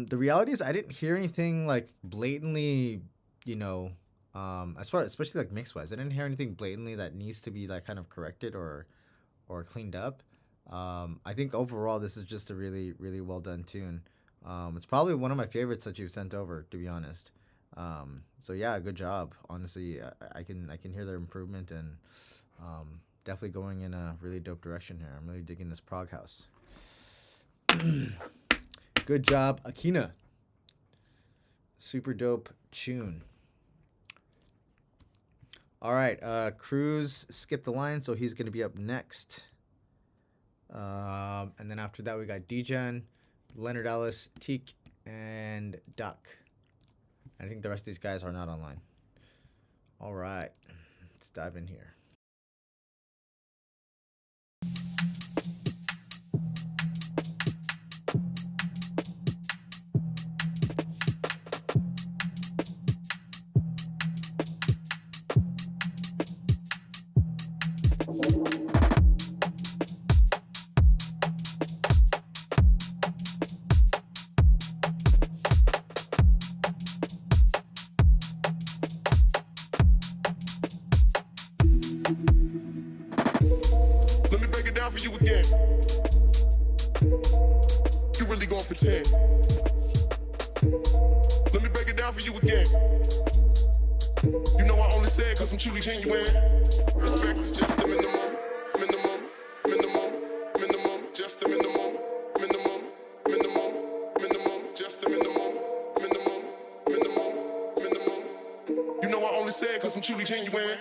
The reality is I didn't hear anything like blatantly, you know, as far as, especially like mix wise, I didn't hear anything blatantly that needs to be like kind of corrected or cleaned up. I think overall this is just a really, really well done tune. It's probably one of my favorites that you've sent over, to be honest. So yeah, good job. Honestly, I can hear their improvement, and definitely going in a really dope direction here. I'm really digging this prog house. Good job, Akina. Super dope tune. All right, Cruz skipped the line, so he's gonna be up next. And then after that, we got Degen, Leonard Ellis, Teak, and Duck. I think the rest of these guys are not online. All right, let's dive in here. Let me break it down for you again. You really gon' pretend. Let me break it down for you again. You know I only say it cause I'm truly genuine. Respect is just the minimum, minimum, minimum, minimum, just the minimum, minimum, minimum, minimum, just the minimum, minimum, minimum, minimum. You know I only say it cause I'm truly genuine.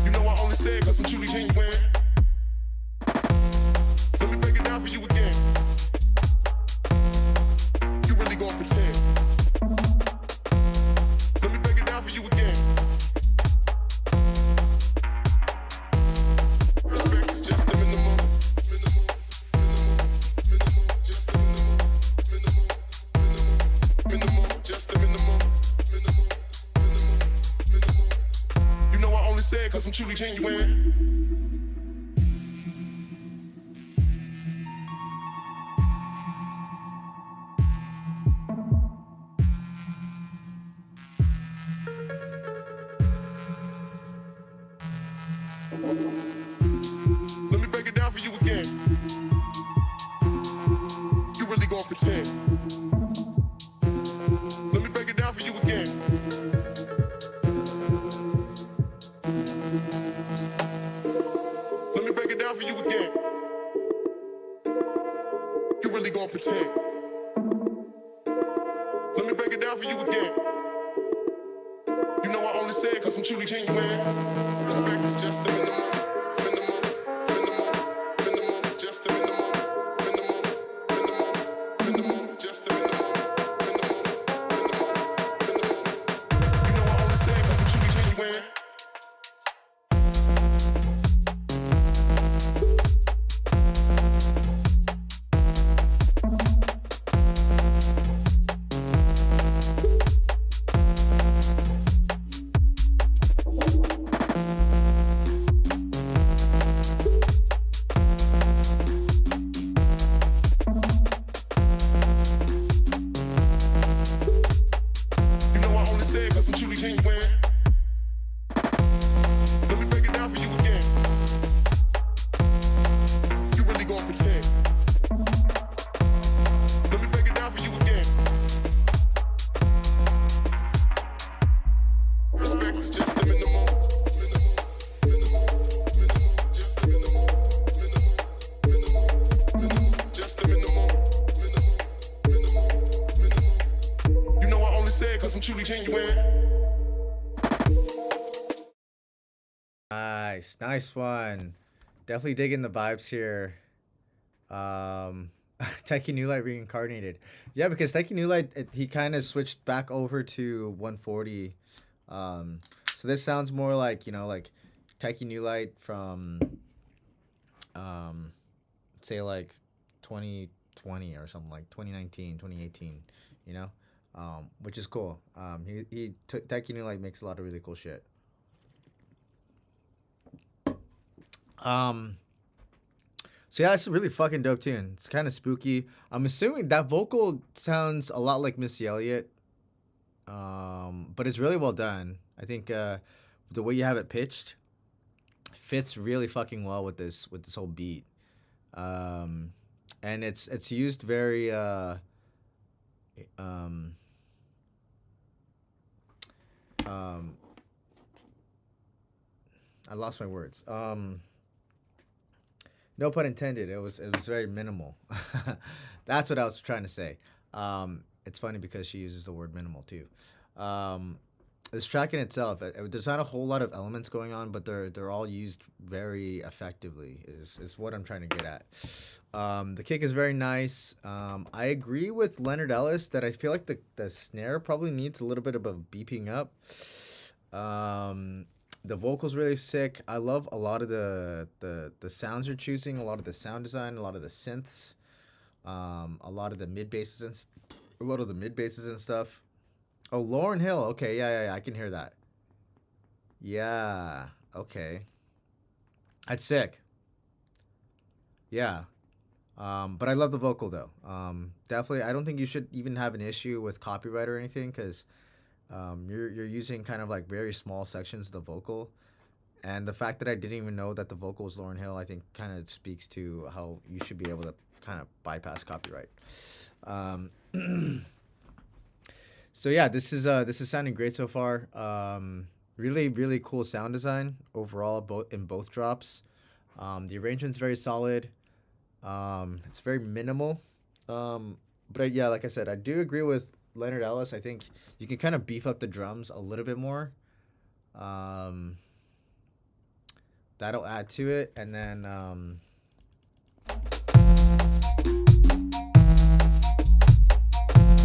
You know I only say it cause I'm truly genuine. Let me break it down for you again. You really gon' pretend. Let me break it down for you again. Respect is just the minimum, minimum, minimum, minimum, just the minimum, minimum, minimum, minimum, just the minimum, minimum, minimum, minimum. You know I only say it cause I'm truly genuine. Let me break it down for you again. You really gon' pretend. Let me break it down for you again. Let me break it down for you again. You really gon' pretend. Let me break it down for you again. You know I only say it cause I'm truly genuine. Respect is just the minimum, minimum, minimum, minimum, just the minimum, minimum, minimum, minimum, just the minimum, minimum, minimum, minimum. You know I only say it cause I'm truly genuine. You know I only say it cause I'm truly genuine. Let me break it down for you again. You really gon' pretend. Let me break it down for you again. Respect is just the minimum, minimum, minimum, minimum, just the minimum, minimum, minimum, minimum, just the minimum, minimum, minimum, minimum. You know I only say it cause I'm truly genuine. Nice one. Definitely digging the vibes here. Techie New Light reincarnated. Yeah, because Techie New Light, he kind of switched back over to 140. So this sounds more like, like Techie New Light from, say like 2020 or something, like 2019, 2018, which is cool. Techie New Light makes a lot of really cool shit. So yeah, it's a really fucking dope tune. It's kind of spooky. I'm assuming that vocal sounds a lot like Missy Elliott, but it's really well done. I think the way you have it pitched fits really fucking well with this whole beat, and it's used very I lost my words. No pun intended. It was very minimal. That's what I was trying to say. It's funny because she uses the word minimal too. This track in itself, there's not a whole lot of elements going on, but they're all used very effectively. Is what I'm trying to get at. The kick is very nice. I agree with Leonard Ellis that I feel like the snare probably needs a little bit of a beeping up. The vocals really sick. I love a lot of the sounds you're choosing, a lot of the sound design, a lot of the synths, a lot of the mid basses and stuff. Oh, Lauryn Hill. Okay, yeah, I can hear that. Yeah, okay. That's sick. Yeah. But I love the vocal though. Definitely, I don't think you should even have an issue with copyright or anything because you're using kind of like very small sections of the vocal, and the fact that I didn't even know that the vocal was Lauryn Hill, I think kind of speaks to how you should be able to kind of bypass copyright. So yeah, this is sounding great so far. Really really cool sound design overall, both drops. The arrangement's very solid. It's very minimal. But yeah, like I said, I do agree with Leonard Ellis. I think you can kind of beef up the drums a little bit more. That'll add to it, and then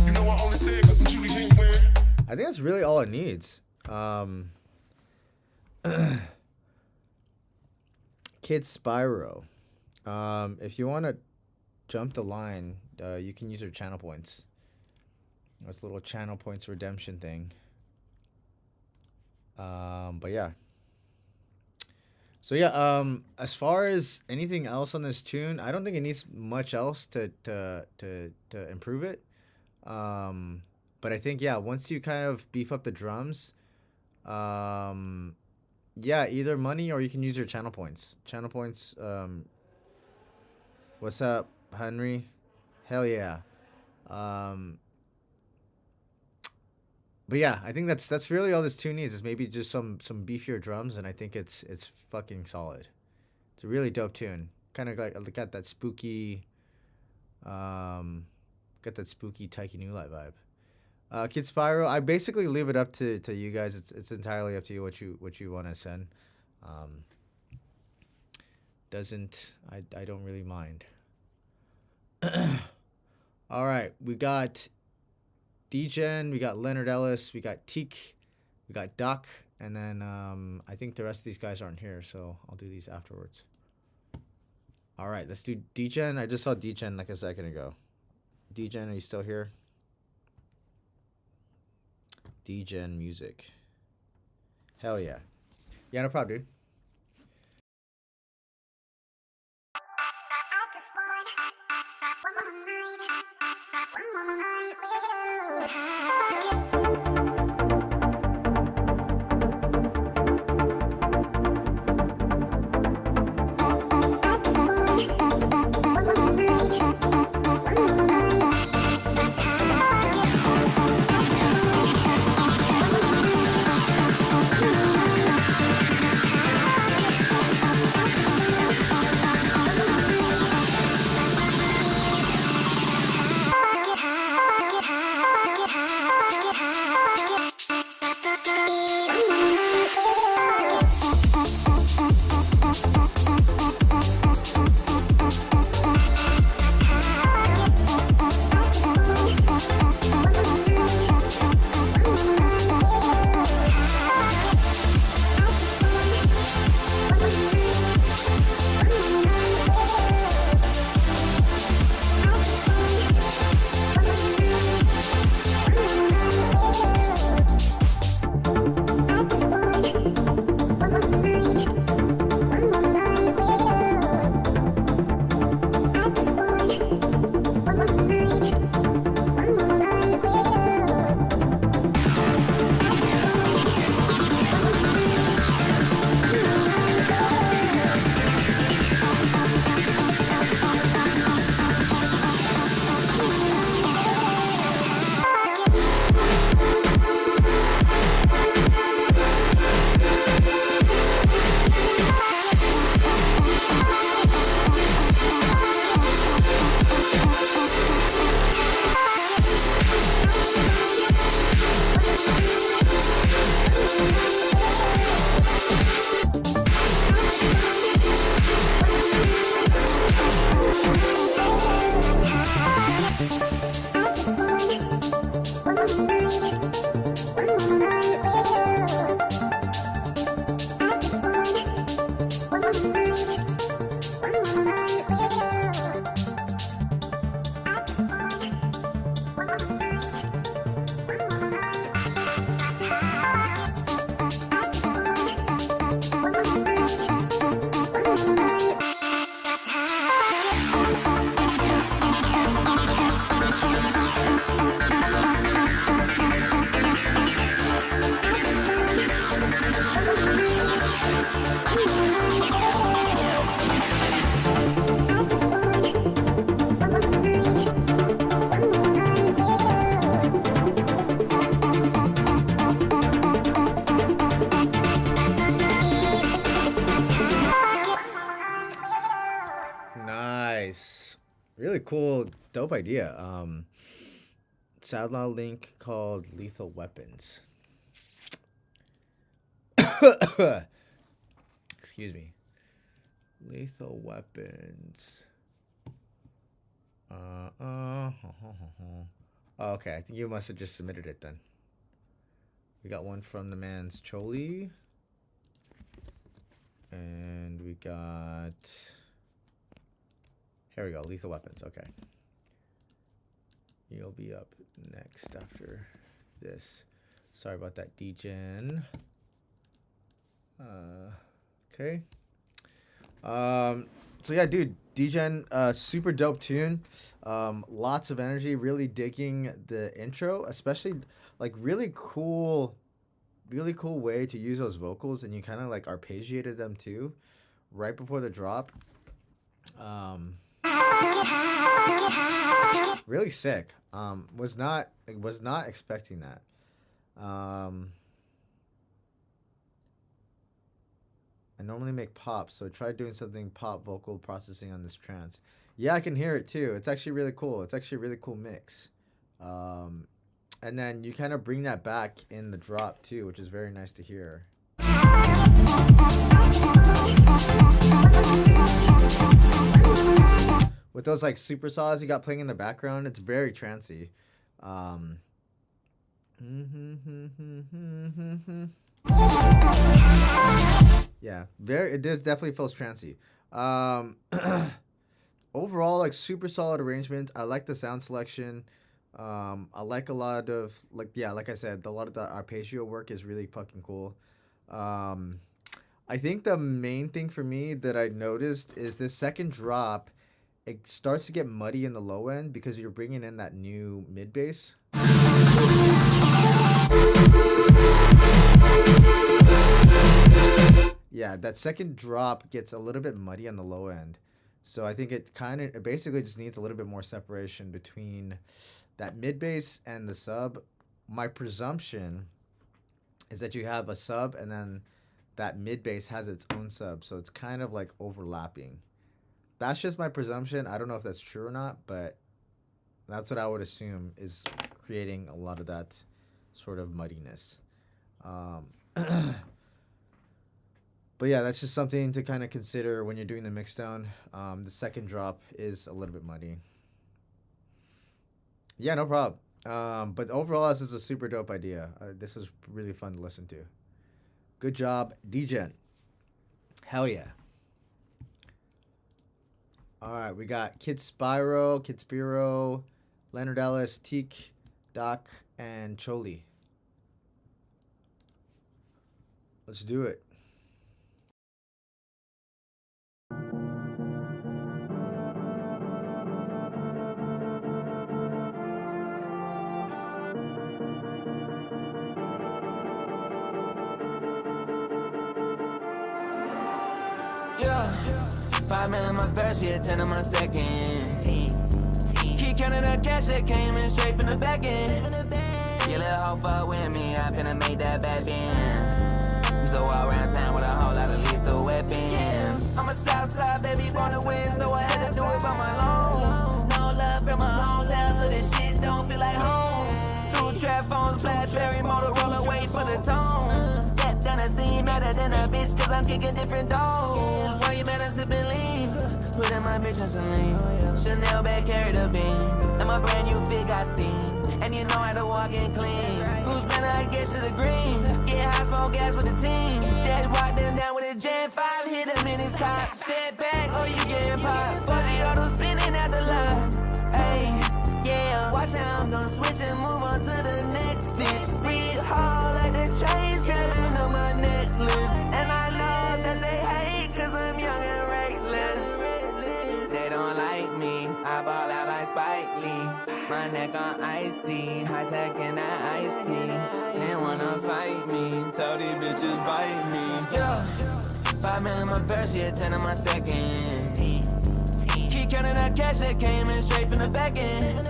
You know I only say it because I'm truly genuine. I think that's really all it needs. Kid Spyro. If you want to jump the line, you can use your channel points. This little channel points redemption thing. But yeah. So yeah, as far as anything else on this tune, I don't think it needs much else to improve it. But I think, yeah, once you kind of beef up the drums, yeah, either money or you can use your channel points. Channel points, what's up, Henry? Hell yeah. But yeah, I think that's really all this tune needs is maybe just some beefier drums, and I think it's fucking solid. It's a really dope tune. Kind of got that spooky, Taiki New Light vibe. Kid Spyro, I basically leave it up to you guys. It's entirely up to you what you want to send. I don't really mind. All right, we got Degen, we got Leonard Ellis, we got Teak, we got Duck, and then I think the rest of these guys aren't here, so I'll do these afterwards. All right, let's do Degen. I just saw Degen like a second ago. Degen, are you still here? Degen music. Hell yeah. Yeah, no problem, dude. Nice. Really cool, dope idea. SoundCloud link called Lethal Weapons. Excuse me. Lethal Weapons. Oh, okay, I think you must have just submitted it then. We got one from the man's Choli. And we got... Here we go, Lethal Weapons, okay. You'll be up next after this. Sorry about that, DGen. Okay. So yeah, dude, DGen, super dope tune. Lots of energy, really digging the intro, especially like really cool way to use those vocals, and you kind of like arpeggiated them too, right before the drop. Really sick. Was not expecting that. I normally make pop, so I tried doing something pop vocal processing on this trance. Yeah, I can hear it too. It's actually really cool. It's actually a really cool mix. And then you kind of bring that back in the drop too, which is very nice to hear. With those like super saws you got playing in the background, it's very trancey. Yeah, it does definitely feels trancey. Overall, like super solid arrangement. I like the sound selection. I like a lot of like I said, a lot of the arpeggio work is really fucking cool. I think the main thing for me that I noticed is this second drop. It starts to get muddy in the low end because you're bringing in that new mid bass. Yeah, that second drop gets a little bit muddy on the low end. So I think it basically just needs a little bit more separation between that mid bass and the sub. My presumption is that you have a sub and then that mid bass has its own sub. So it's kind of like overlapping. That's just my presumption. I don't know if that's true or not, but that's what I would assume is creating a lot of that sort of muddiness. But yeah, that's just something to kind of consider when you're doing the mixdown. The second drop is a little bit muddy. Yeah, no problem. But overall, this is a super dope idea. This is really fun to listen to. Good job, DGen. Hell yeah. All right, we got Kid Spiro, Leonard Ellis, Teak, Doc, and Choli. Let's do it. Yeah, 5 mil in my first year, 10 in my second. Keep counting the cash that came in straight from the back end. You let hoe fuck with me, I finna make that back bend. Used to walk around town with a whole lot of lethal weapons. I'm a Southside baby born to win, so I had to do it by my own. No love from my hometown, so this shit don't feel like home. 2 trap phones, Blackberry, Motorola, wait for the tone. Step down and see better than a bitch, cause I'm kicking different doors. Why you better sip and leave? Put in my bitch in Celine. Chanel bag carry the beam. And my brand new fit got steam. And you know how to walk in clean. Who's better get to the green? Get high, smoke gas with the team. Dash walk them down with a Gen 5, hit him in his top. Step back, or you getting popped. 40 auto spinning at the line. Hey, yeah, watch how I'm gonna switch and move on to the next bitch. Real hard like the chains grabbing on my necklace. And I know that they hate cause I'm young and reckless. They don't like me, I ball out like Spike Lee. My neck on icy, high tech and that iced tea. They wanna fight me, tell these bitches bite me. Yeah, 5 mil in my first year, 10 in my second. Keep counting that cash that came in straight from the back end.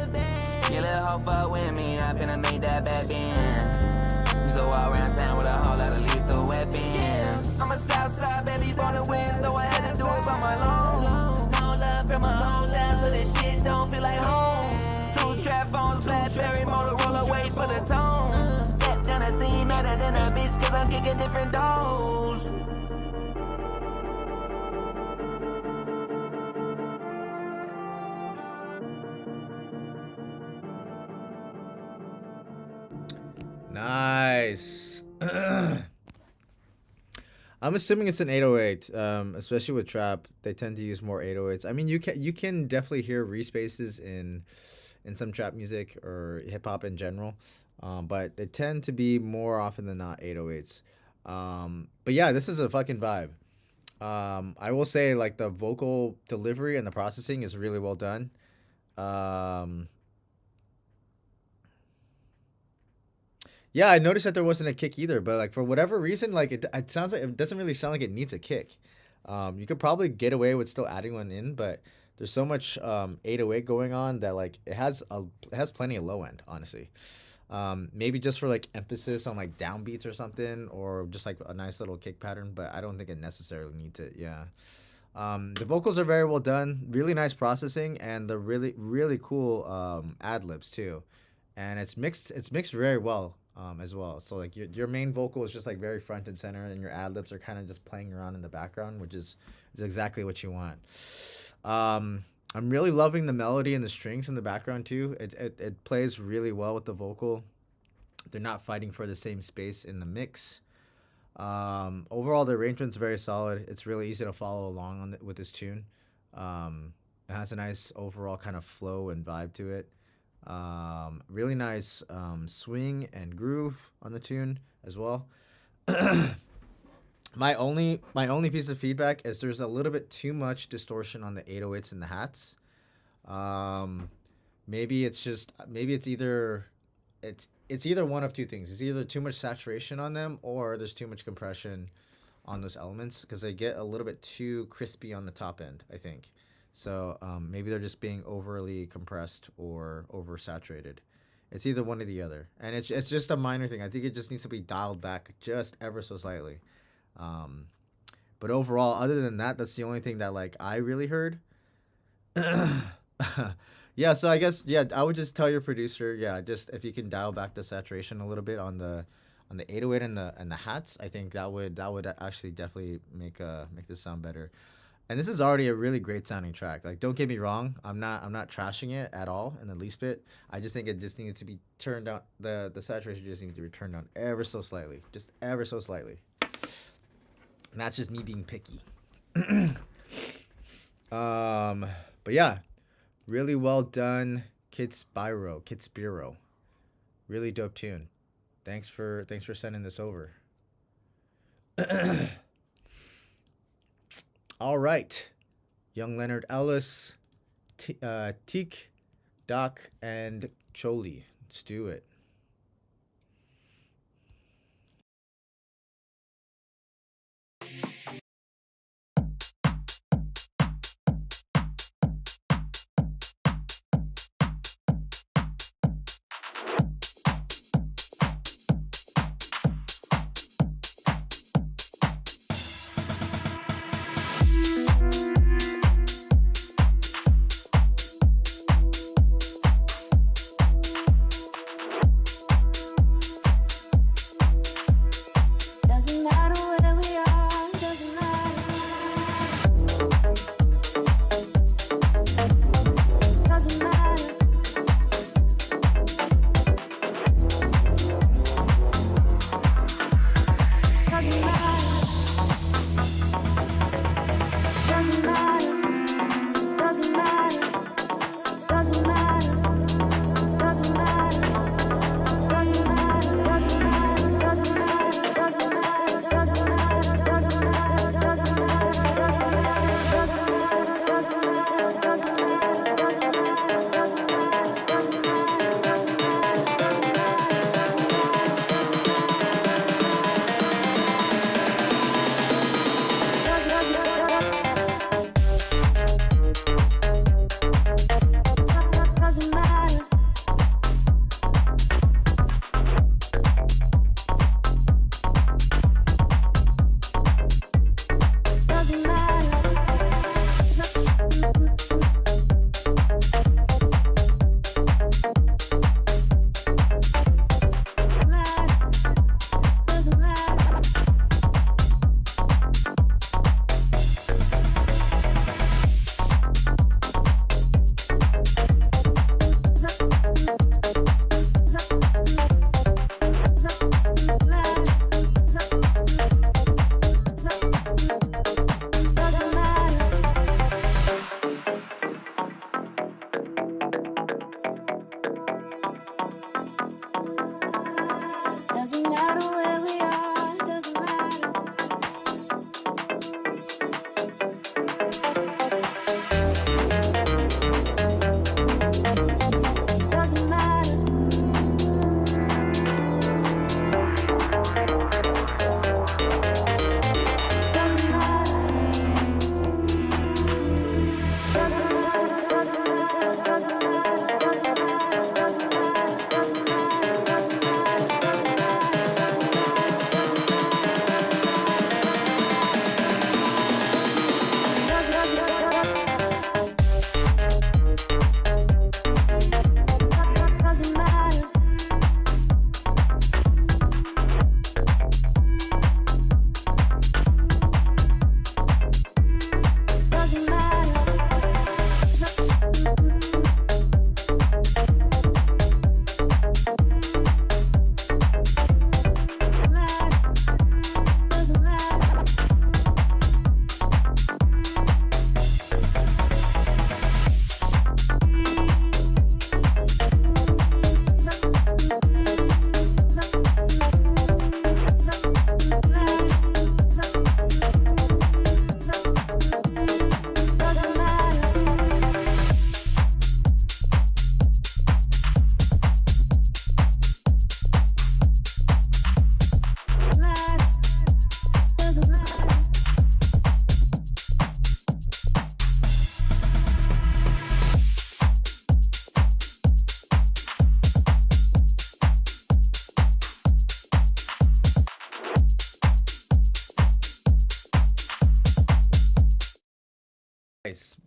You let hoe fuck with me, I finna make that back bend. Used to walk around town with a whole lot of lethal weapons. I'm a Southside baby born to win, so I had to do it by my own. No love from my hometown, so this shit don't feel like home. 2 trap phones, Blackberry, Motorola, wait for the tone. Step down the scene, better than a bitch, cause I'm kicking different doors. Nice. I'm assuming it's an 808, especially with trap. They tend to use more 808s. I mean, you can definitely hear respaces in some trap music or hip hop in general, but they tend to be more often than not 808s. But yeah, this is a fucking vibe. I will say, like, the vocal delivery and the processing is really well done. Yeah, I noticed that there wasn't a kick either, but like for whatever reason, like it sounds like it doesn't really sound like it needs a kick. You could probably get away with still adding one in, but there's so much 808 going on that like it has plenty of low end, honestly. Maybe just for like emphasis on like downbeats or something, or just like a nice little kick pattern, but I don't think it necessarily needs it. Yeah. The vocals are very well done, really nice processing, and the really cool ad libs too, and it's mixed very well. As well. So like your main vocal is just like very front and center, and your ad libs are kind of just playing around in the background, which is exactly what you want. I'm really loving the melody and the strings in the background too. It plays really well with the vocal. They're not fighting for the same space in the mix. Overall, the arrangement's very solid. It's really easy to follow along with this tune. It has a nice overall kind of flow and vibe to it. Really nice swing and groove on the tune as well. My only piece of feedback is there's a little bit too much distortion on the 808s and the hats. Maybe it's either one of two things. It's either too much saturation on them, or there's too much compression on those elements, because they get a little bit too crispy on the top end, I think. So maybe they're just being overly compressed or oversaturated. It's either one or the other, and it's just a minor thing. I think it just needs to be dialed back just ever so slightly. But overall, other than that, that's the only thing that like I really heard. Yeah, so I guess I would just tell your producer, just if you can dial back the saturation a little bit on the 808 and the hats, I think that would actually definitely make this sound better. And this is already a really great sounding track. Like, don't get me wrong, I'm not trashing it at all in the least bit. I just think it just needed to be turned down. The saturation just needs to be turned down ever so slightly, just ever so slightly. And that's just me being picky. But yeah, really well done, Kid Spiro. Really dope tune. Thanks for sending this over. All right, Young Leonard Ellis, Teak, Doc, and Choli. Let's do it.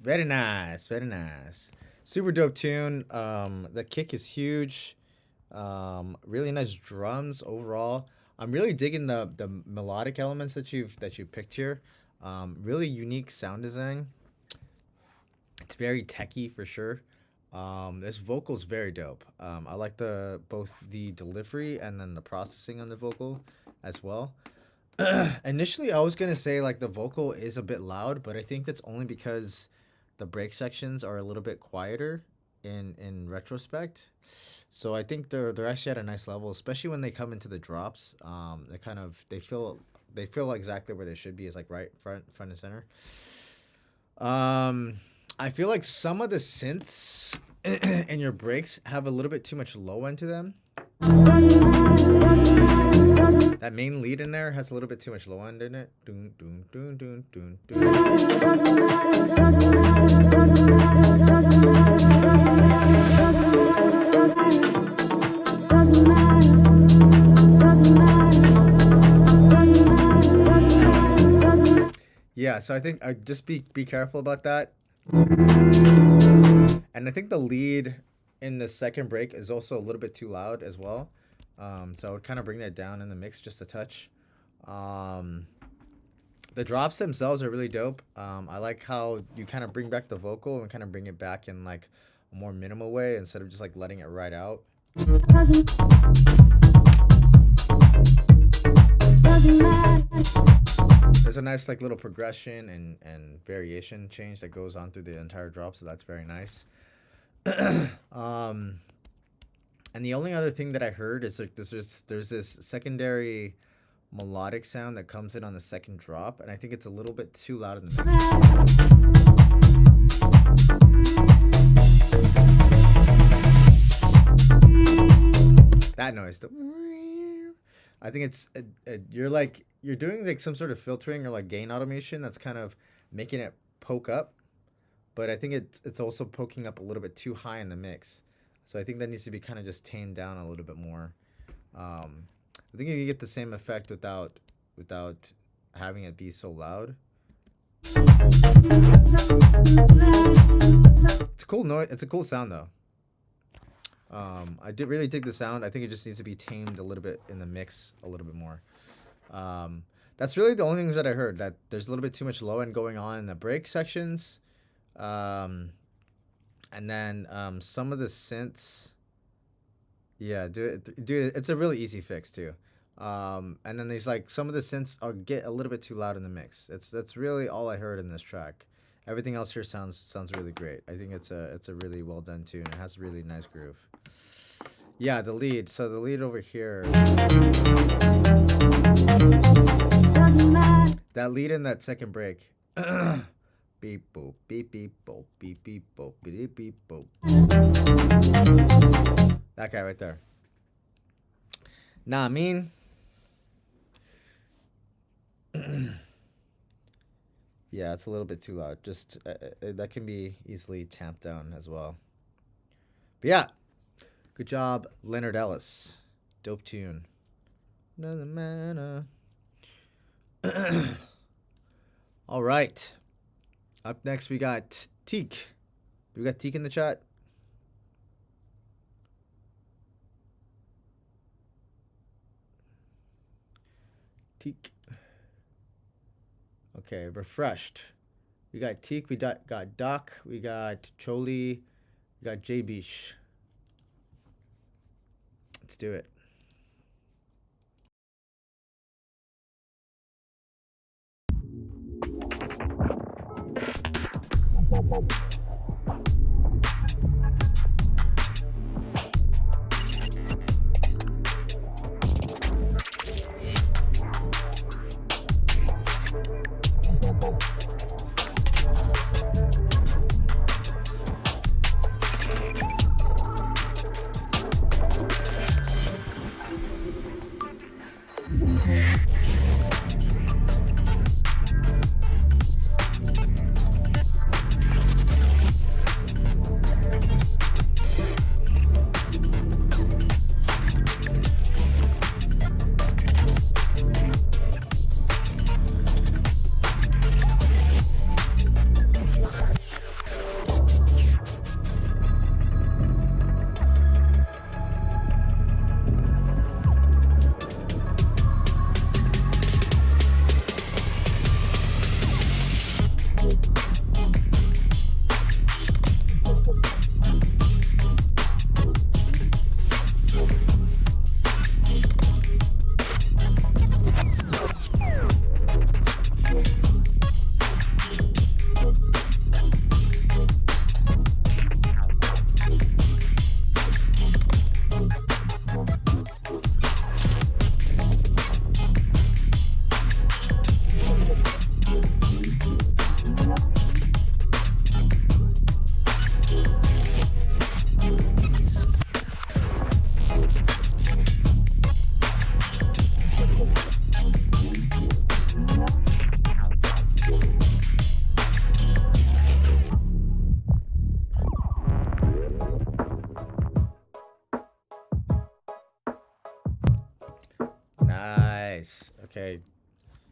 Very nice, very nice. Super dope tune. The kick is huge. Really nice drums overall. I'm really digging the melodic elements that you picked here. Really unique sound design. It's very techy for sure. This vocal's very dope. I like both the delivery and then the processing on the vocal as well. Initially, I was gonna say like the vocal is a bit loud, but I think that's only because the break sections are a little bit quieter in retrospect. So I think they're actually at a nice level, especially when they come into the drops. They feel exactly where they should be, is like right front and center. I feel like some of the synths in your breaks have a little bit too much low end to them. That main lead in there has a little bit too much low end in it. Dun, dun, dun, dun, dun, Yeah, so I think I just be careful about that. And I think the lead in the second break is also a little bit too loud as well. So I would kind of bring that down in the mix just a touch. The drops themselves are really dope. I like how you kind of bring back the vocal and kind of bring it back in like a more minimal way instead of just like letting it ride out. There's a nice like little progression and variation change that goes on through the entire drop, so that's very nice. And the only other thing that I heard is like there's this secondary melodic sound that comes in on the second drop, and I think it's a little bit too loud in the mix. That noise, I think it's you're doing like some sort of filtering or like gain automation that's kind of making it poke up, but I think it's also poking up a little bit too high in the mix. So I think that needs to be kind of just tamed down a little bit more. I think you can get the same effect without having it be so loud. It's a cool noise. It's a cool sound though. I did really dig the sound. I think it just needs to be tamed a little bit in the mix a little bit more. That's really the only things that I heard, that there's a little bit too much low end going on in the break sections. And then some of the synths, yeah, dude, it's a really easy fix too. And then there's like some of the synths get a little bit too loud in the mix. That's really all I heard in this track. Everything else here sounds really great. I think it's a really well done tune. It has a really nice groove. Yeah, the lead. So the lead over here. That lead in that second break. Beep boop beep beep boop beep beep boop beep beep boop. That guy right there. Nah, I mean. Yeah, it's a little bit too loud. Just that can be easily tamped down as well. But yeah, good job, Leonard Ellis. Dope tune. Doesn't matter. All right. Up next, we got Teak. Do we got Teak in the chat? Teak. Okay, refreshed. We got Teak, we got Doc, we got Choli, we got J-Bish. Let's do it. Nice. Okay.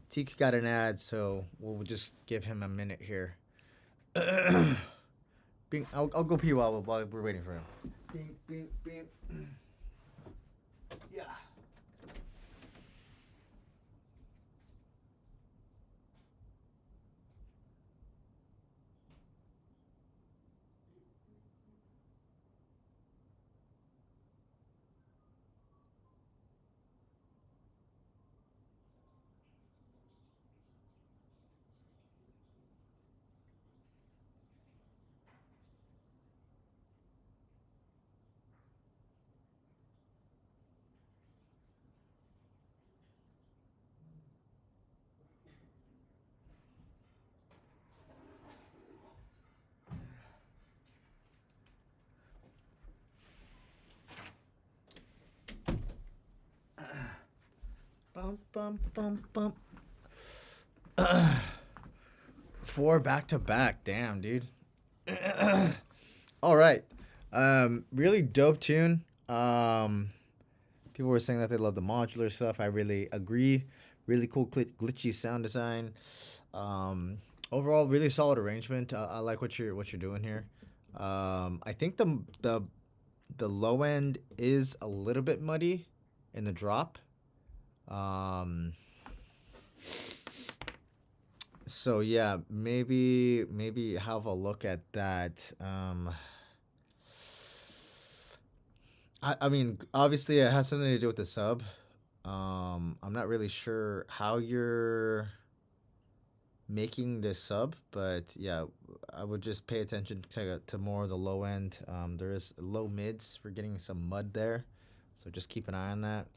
Teak got an ad, so we'll just give him a minute here. Bing, I'll go pee while we're waiting for him. Bing, bing, bing. Yeah. Bum, bum, bum, bum. 4 back-to-back. Damn, dude. All right. Really dope tune. People were saying that they love the modular stuff. I really agree. Really cool glitchy sound design. Overall, really solid arrangement. I like what you're doing here. I think the low end is a little bit muddy in the drop. So yeah, maybe have a look at that. I mean, obviously it has something to do with the sub. I'm not really sure how you're making this sub, but yeah, I would just pay attention to more of the low end. There is low mids. We're getting some mud there, so just keep an eye on that.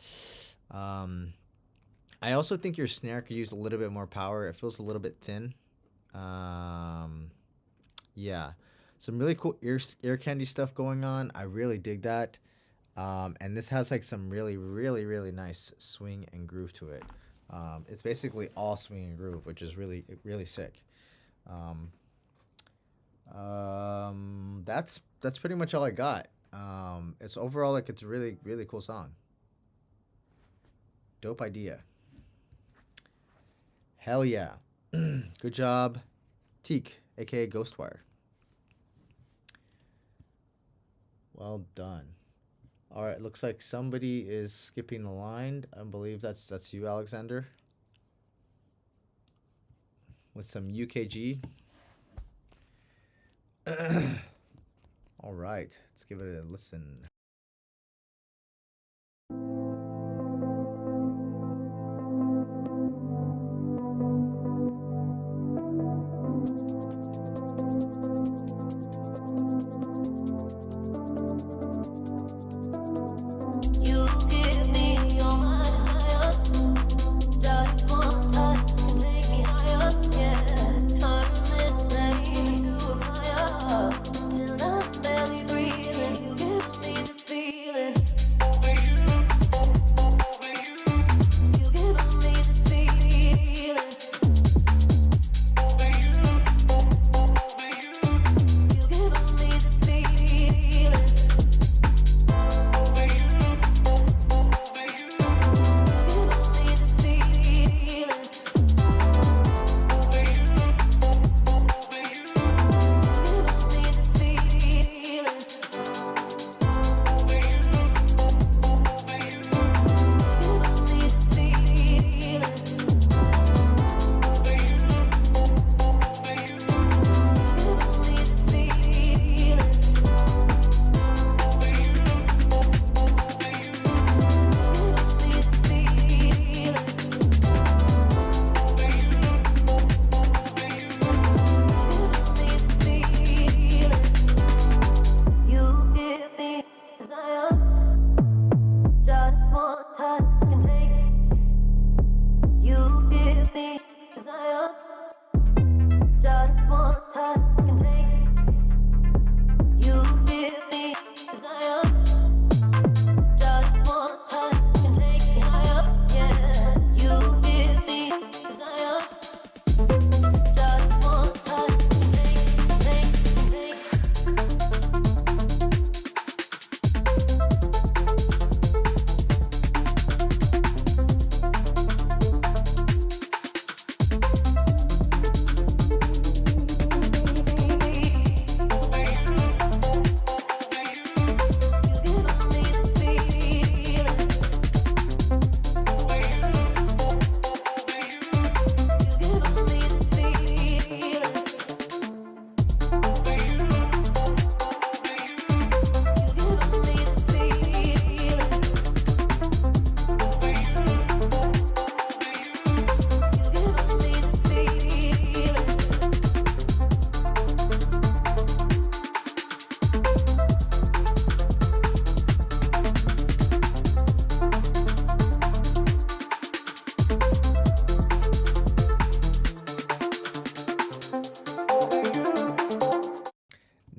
I also think your snare could use a little bit more power. It feels a little bit thin. Yeah, some really cool ear candy stuff going on. I really dig that. And this has like some really nice swing and groove to it. It's basically all swing and groove, which is really sick. That's pretty much all I got. It's overall like it's a really cool song. Dope idea. Hell yeah. Good job, Teak, aka Ghostwire. Well done. All right, looks like somebody is skipping the line. I believe that's you, Alexander. With some UKG. All right, let's give it a listen. You give me your desire. Just one touch can take me higher. Yeah, turn this flame into a fire till I'm barely breathing. You give me this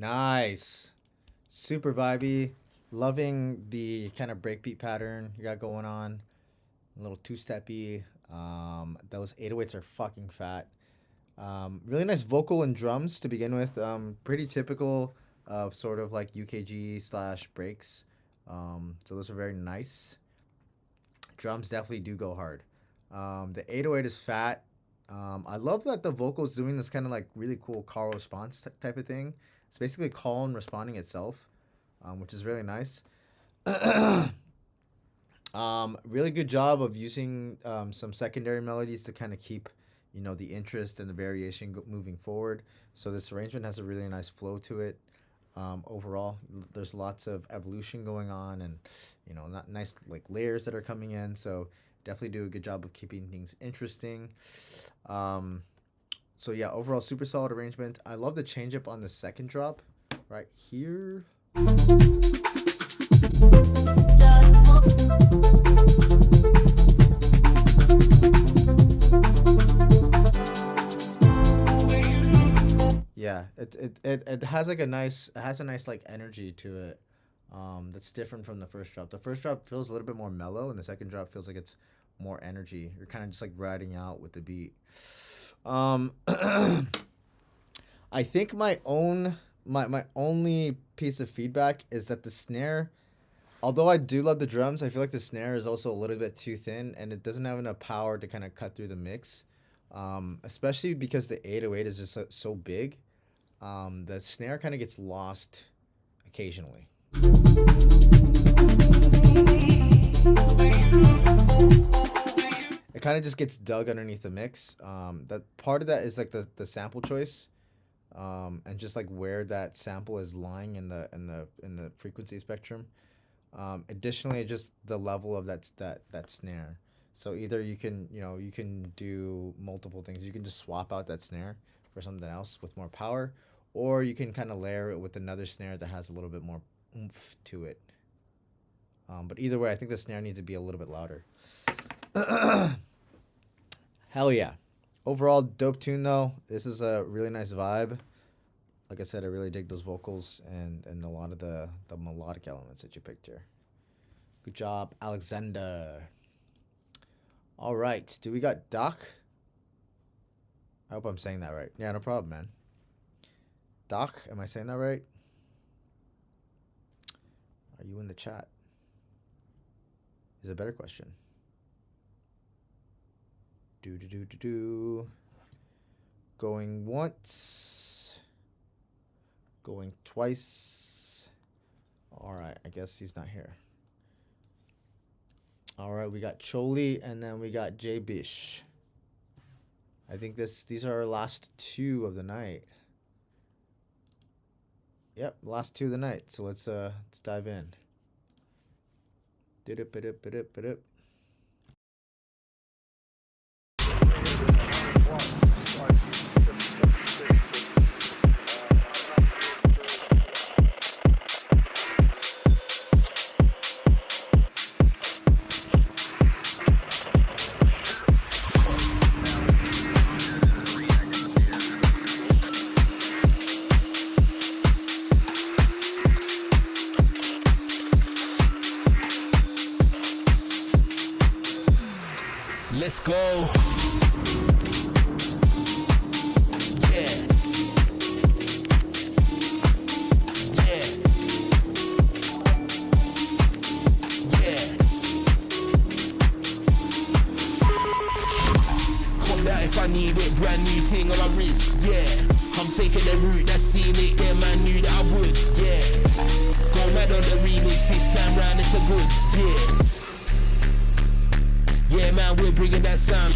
Nice. Super vibey. Loving the kind of breakbeat pattern you got going on. A little two-steppy. Those 808s are fucking fat. Really nice vocal and drums to begin with. Pretty typical of sort of like UKG / breaks. So those are very nice. Drums definitely do go hard. The 808 is fat. I love that the vocal's doing this kind of like really cool call response type of thing. It's basically call and responding itself, which is really nice. Really good job of using some secondary melodies to kind of keep, you know, the interest and the variation moving forward. So this arrangement has a really nice flow to it. Overall, there's lots of evolution going on, and you know, not nice like layers that are coming in. So definitely do a good job of keeping things interesting. So yeah, overall super solid arrangement. I love the change up on the second drop right here. Yeah, it has like a nice like energy to it. That's different from the first drop. The first drop feels a little bit more mellow, and the second drop feels like it's more energy. You're kind of just like riding out with the beat. I think my only piece of feedback is that the snare, although I do love the drums, I feel like the snare is also a little bit too thin, and it doesn't have enough power to kind of cut through the mix. Especially because the 808 is just so big. The snare kind of gets lost occasionally. It kind of just gets dug underneath the mix. That part of that is like the sample choice, and just like where that sample is lying in the frequency spectrum. Additionally, just the level of that snare. So either you can do multiple things. You can just swap out that snare for something else with more power, or you can kind of layer it with another snare that has a little bit more oomph to it. But either way, I think the snare needs to be a little bit louder. Hell yeah. Overall, dope tune though. This is a really nice vibe. Like I said, I really dig those vocals and a lot of the melodic elements that you picked here. Good job, Alexander. All right. Do we got Doc? I hope I'm saying that right. Yeah, no problem, man. Doc, am I saying that right? Are you in the chat? Is a better question. Going once. Going twice. All right. I guess he's not here. All right. We got Choli and then we got J Bish. I think these are our last two of the night. Yep, last two of the night. So let's dive in. Let's go. Yeah. Yeah. Yeah. Cop that if I need it, brand new thing on my wrist. Yeah. I'm taking the route that's seen it, yeah, man knew that I would. Yeah. Go mad on the remix, this time round it's a good. Yeah. Yeah, man, we're bringing that sound.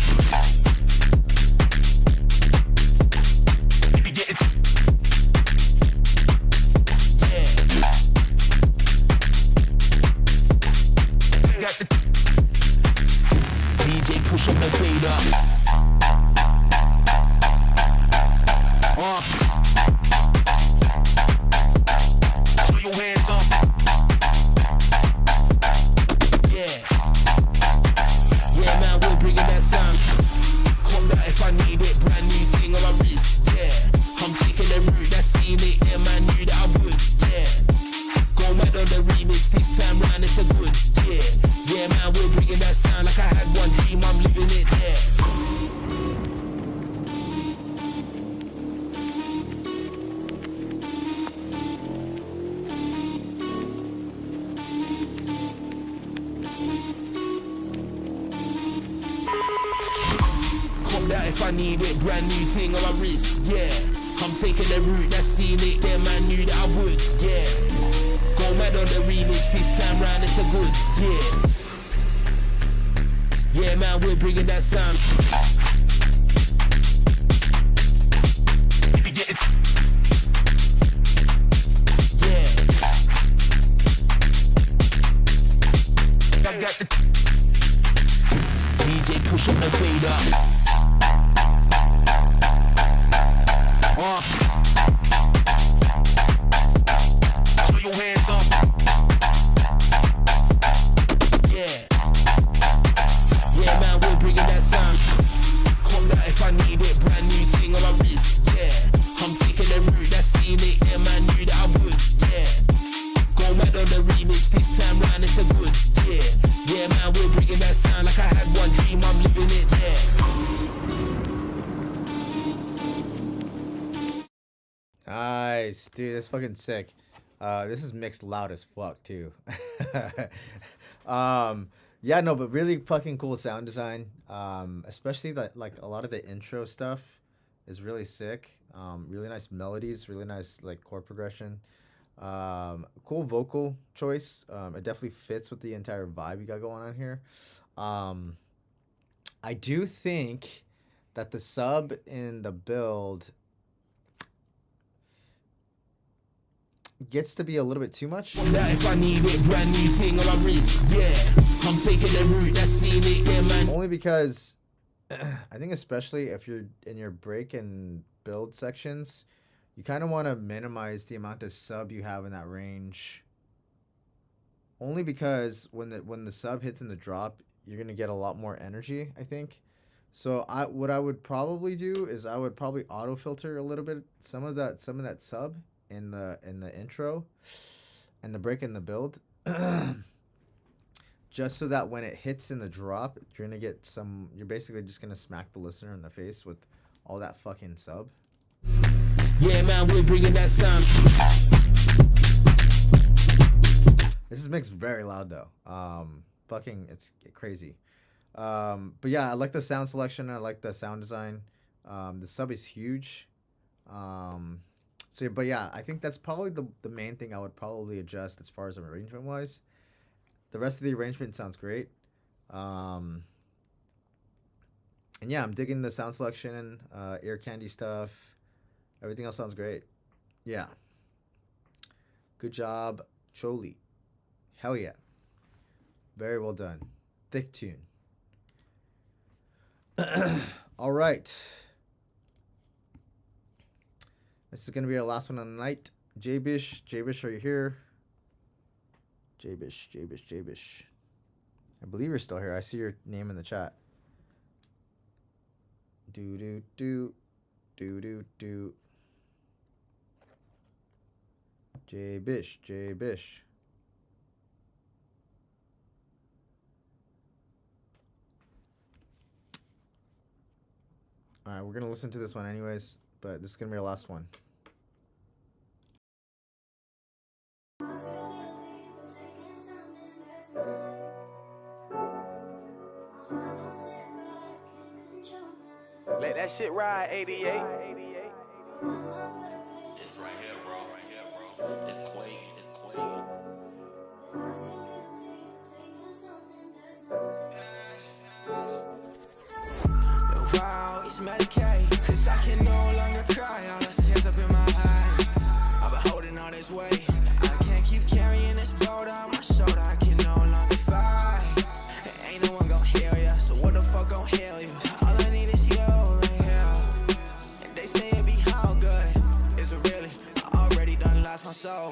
if I need it, brand new thing on my wrist, yeah. I'm taking the route that's scenic, then man knew that I would, yeah. Go mad on the remix, this time round it's a good, yeah. Yeah man, we're bringing that sound. Yeah. I got the DJ push up and fade up. Throw your hands up. Yeah. Yeah, man, we're bringing that sound. Call that if I need it, brand new thing on my wrist. Yeah. I'm taking the route that's scenic, yeah, man, knew that I would. Yeah. Go mad on the remix, this time round it's a good. Yeah. Yeah, man, we're bringing that sound like I had one dream, I'm living it. Yeah. Nice, dude. That's fucking sick. This is mixed loud as fuck too. Yeah, no, but really fucking cool sound design. Especially that, like, a lot of the intro stuff is really sick. Really nice melodies, really nice like chord progression. Cool vocal choice. It definitely fits with the entire vibe you got going on here. I do think that the sub in the build gets to be a little bit too much. That if I need it, brand new thing on my wrist, yeah. I'm taking the route that's scenic, yeah, man. Only because I think especially if you're in your break and build sections, you kind of want to minimize the amount of sub you have in that range. Only because when the sub hits in the drop, you're gonna get a lot more energy, I think. So what I would probably do is I would probably auto filter a little bit some of that sub in the intro and the break and the build. Just so that when it hits in the drop, you're basically just gonna smack the listener in the face with all that fucking sub. Yeah, man, we're bringing that sound. This is mixed very loud though. Fucking, it's crazy. But yeah, I like the sound selection. I like the sound design. The sub is huge. But yeah, I think that's probably the main thing I would probably adjust as far as arrangement wise. The rest of the arrangement sounds great. And yeah, I'm digging the sound selection, ear candy stuff. Everything else sounds great. Yeah. Good job, Choli. Hell yeah. Very well done. Thick tune. All right. This is going to be our last one on the night. J-Bish. J-Bish, are you here? J-Bish. I believe you're still here. I see your name in the chat. Do. J-Bish. All right, we're going to listen to this one anyways, but this is going to be our last one. Let that shit ride, 88. It's right here, bro. It's Quay. Wow, it's Medicaid, cause I can no longer cry. All those tears up in my eyes. I've been holding on this weight. I can't keep carrying this boat on my shoulder. I can no longer fight. Ain't no one gon' heal ya, so what the fuck gon' heal you? All I need is you right here. And they say it be how good. Is it really? I already done lost my soul.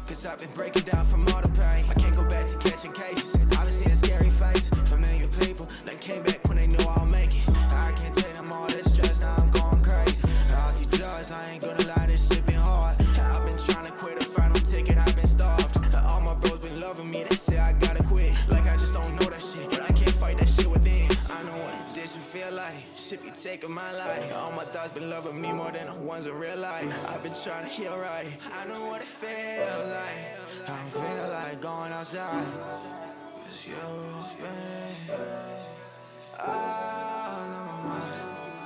Cause I've been breaking down from all the pain. I can't go back to catching cases. I've been seeing scary faces. Familiar people, then came back when they knew I'll make it. I can't take them all this stress, now I'm going crazy. All these drugs, I ain't gonna lie, this shit been hard. I've been trying to quit a final ticket, I've been starved. All my bros been loving me, they say I gotta quit. Like I just don't know that shit, but I can't fight that shit within. I know what it did, you feel like. Shit be taking my life. All my thoughts been loving me more than the ones in real life. I've been trying to heal right. I know what it feels like. I don't feel like going outside. It's you, babe. Oh, no, my mind.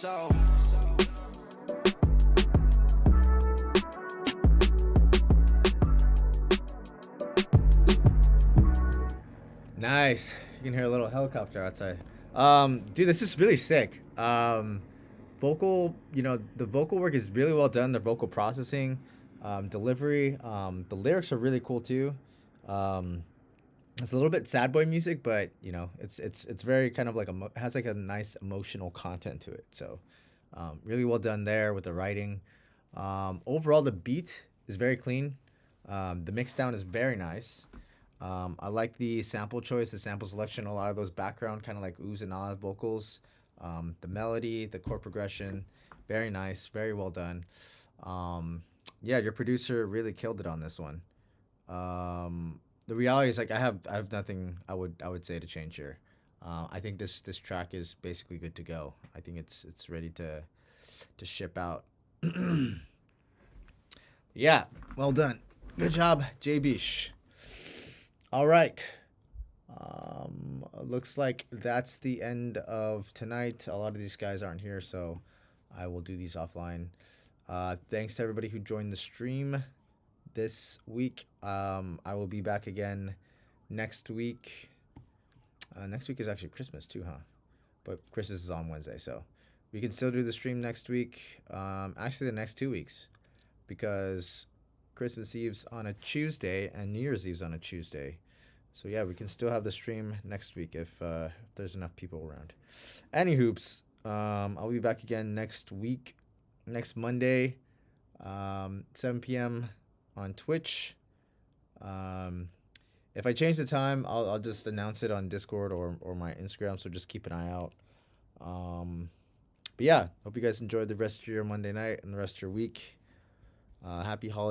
soul. Nice. You can hear a little helicopter outside. Dude, this is really sick. Vocal, the vocal work is really well done. The vocal processing, delivery, the lyrics are really cool too. It's a little bit sad boy music, but it's very kind of like has like a nice emotional content to it. So, really well done there with the writing. Overall, the beat is very clean. The mix down is very nice. I like the sample choice, the sample selection, a lot of those background kind of like oohs and ahs vocals. The melody, the chord progression, very nice, very well done. Yeah, your producer really killed it on this one. The reality is like I have nothing I would say to change here. I think this track is basically good to go. I think it's ready to ship out. Yeah, well done. Good job, J Bish. All right. Looks like that's the end of tonight. A lot of these guys aren't here, so I will do these offline. Thanks to everybody who joined the stream this week. I will be back again next week. Next week is actually Christmas too, huh? But Christmas is on Wednesday, so we can still do the stream next week. Actually, the next 2 weeks, because Christmas Eve's on a Tuesday and New Year's Eve's on a Tuesday. So yeah, we can still have the stream next week if there's enough people around. Any hoops, I'll be back again next week, next Monday, 7 p.m. on Twitch. If I change the time, I'll just announce it on Discord or my Instagram, so just keep an eye out. But yeah, hope you guys enjoyed the rest of your Monday night and the rest of your week. Happy holidays.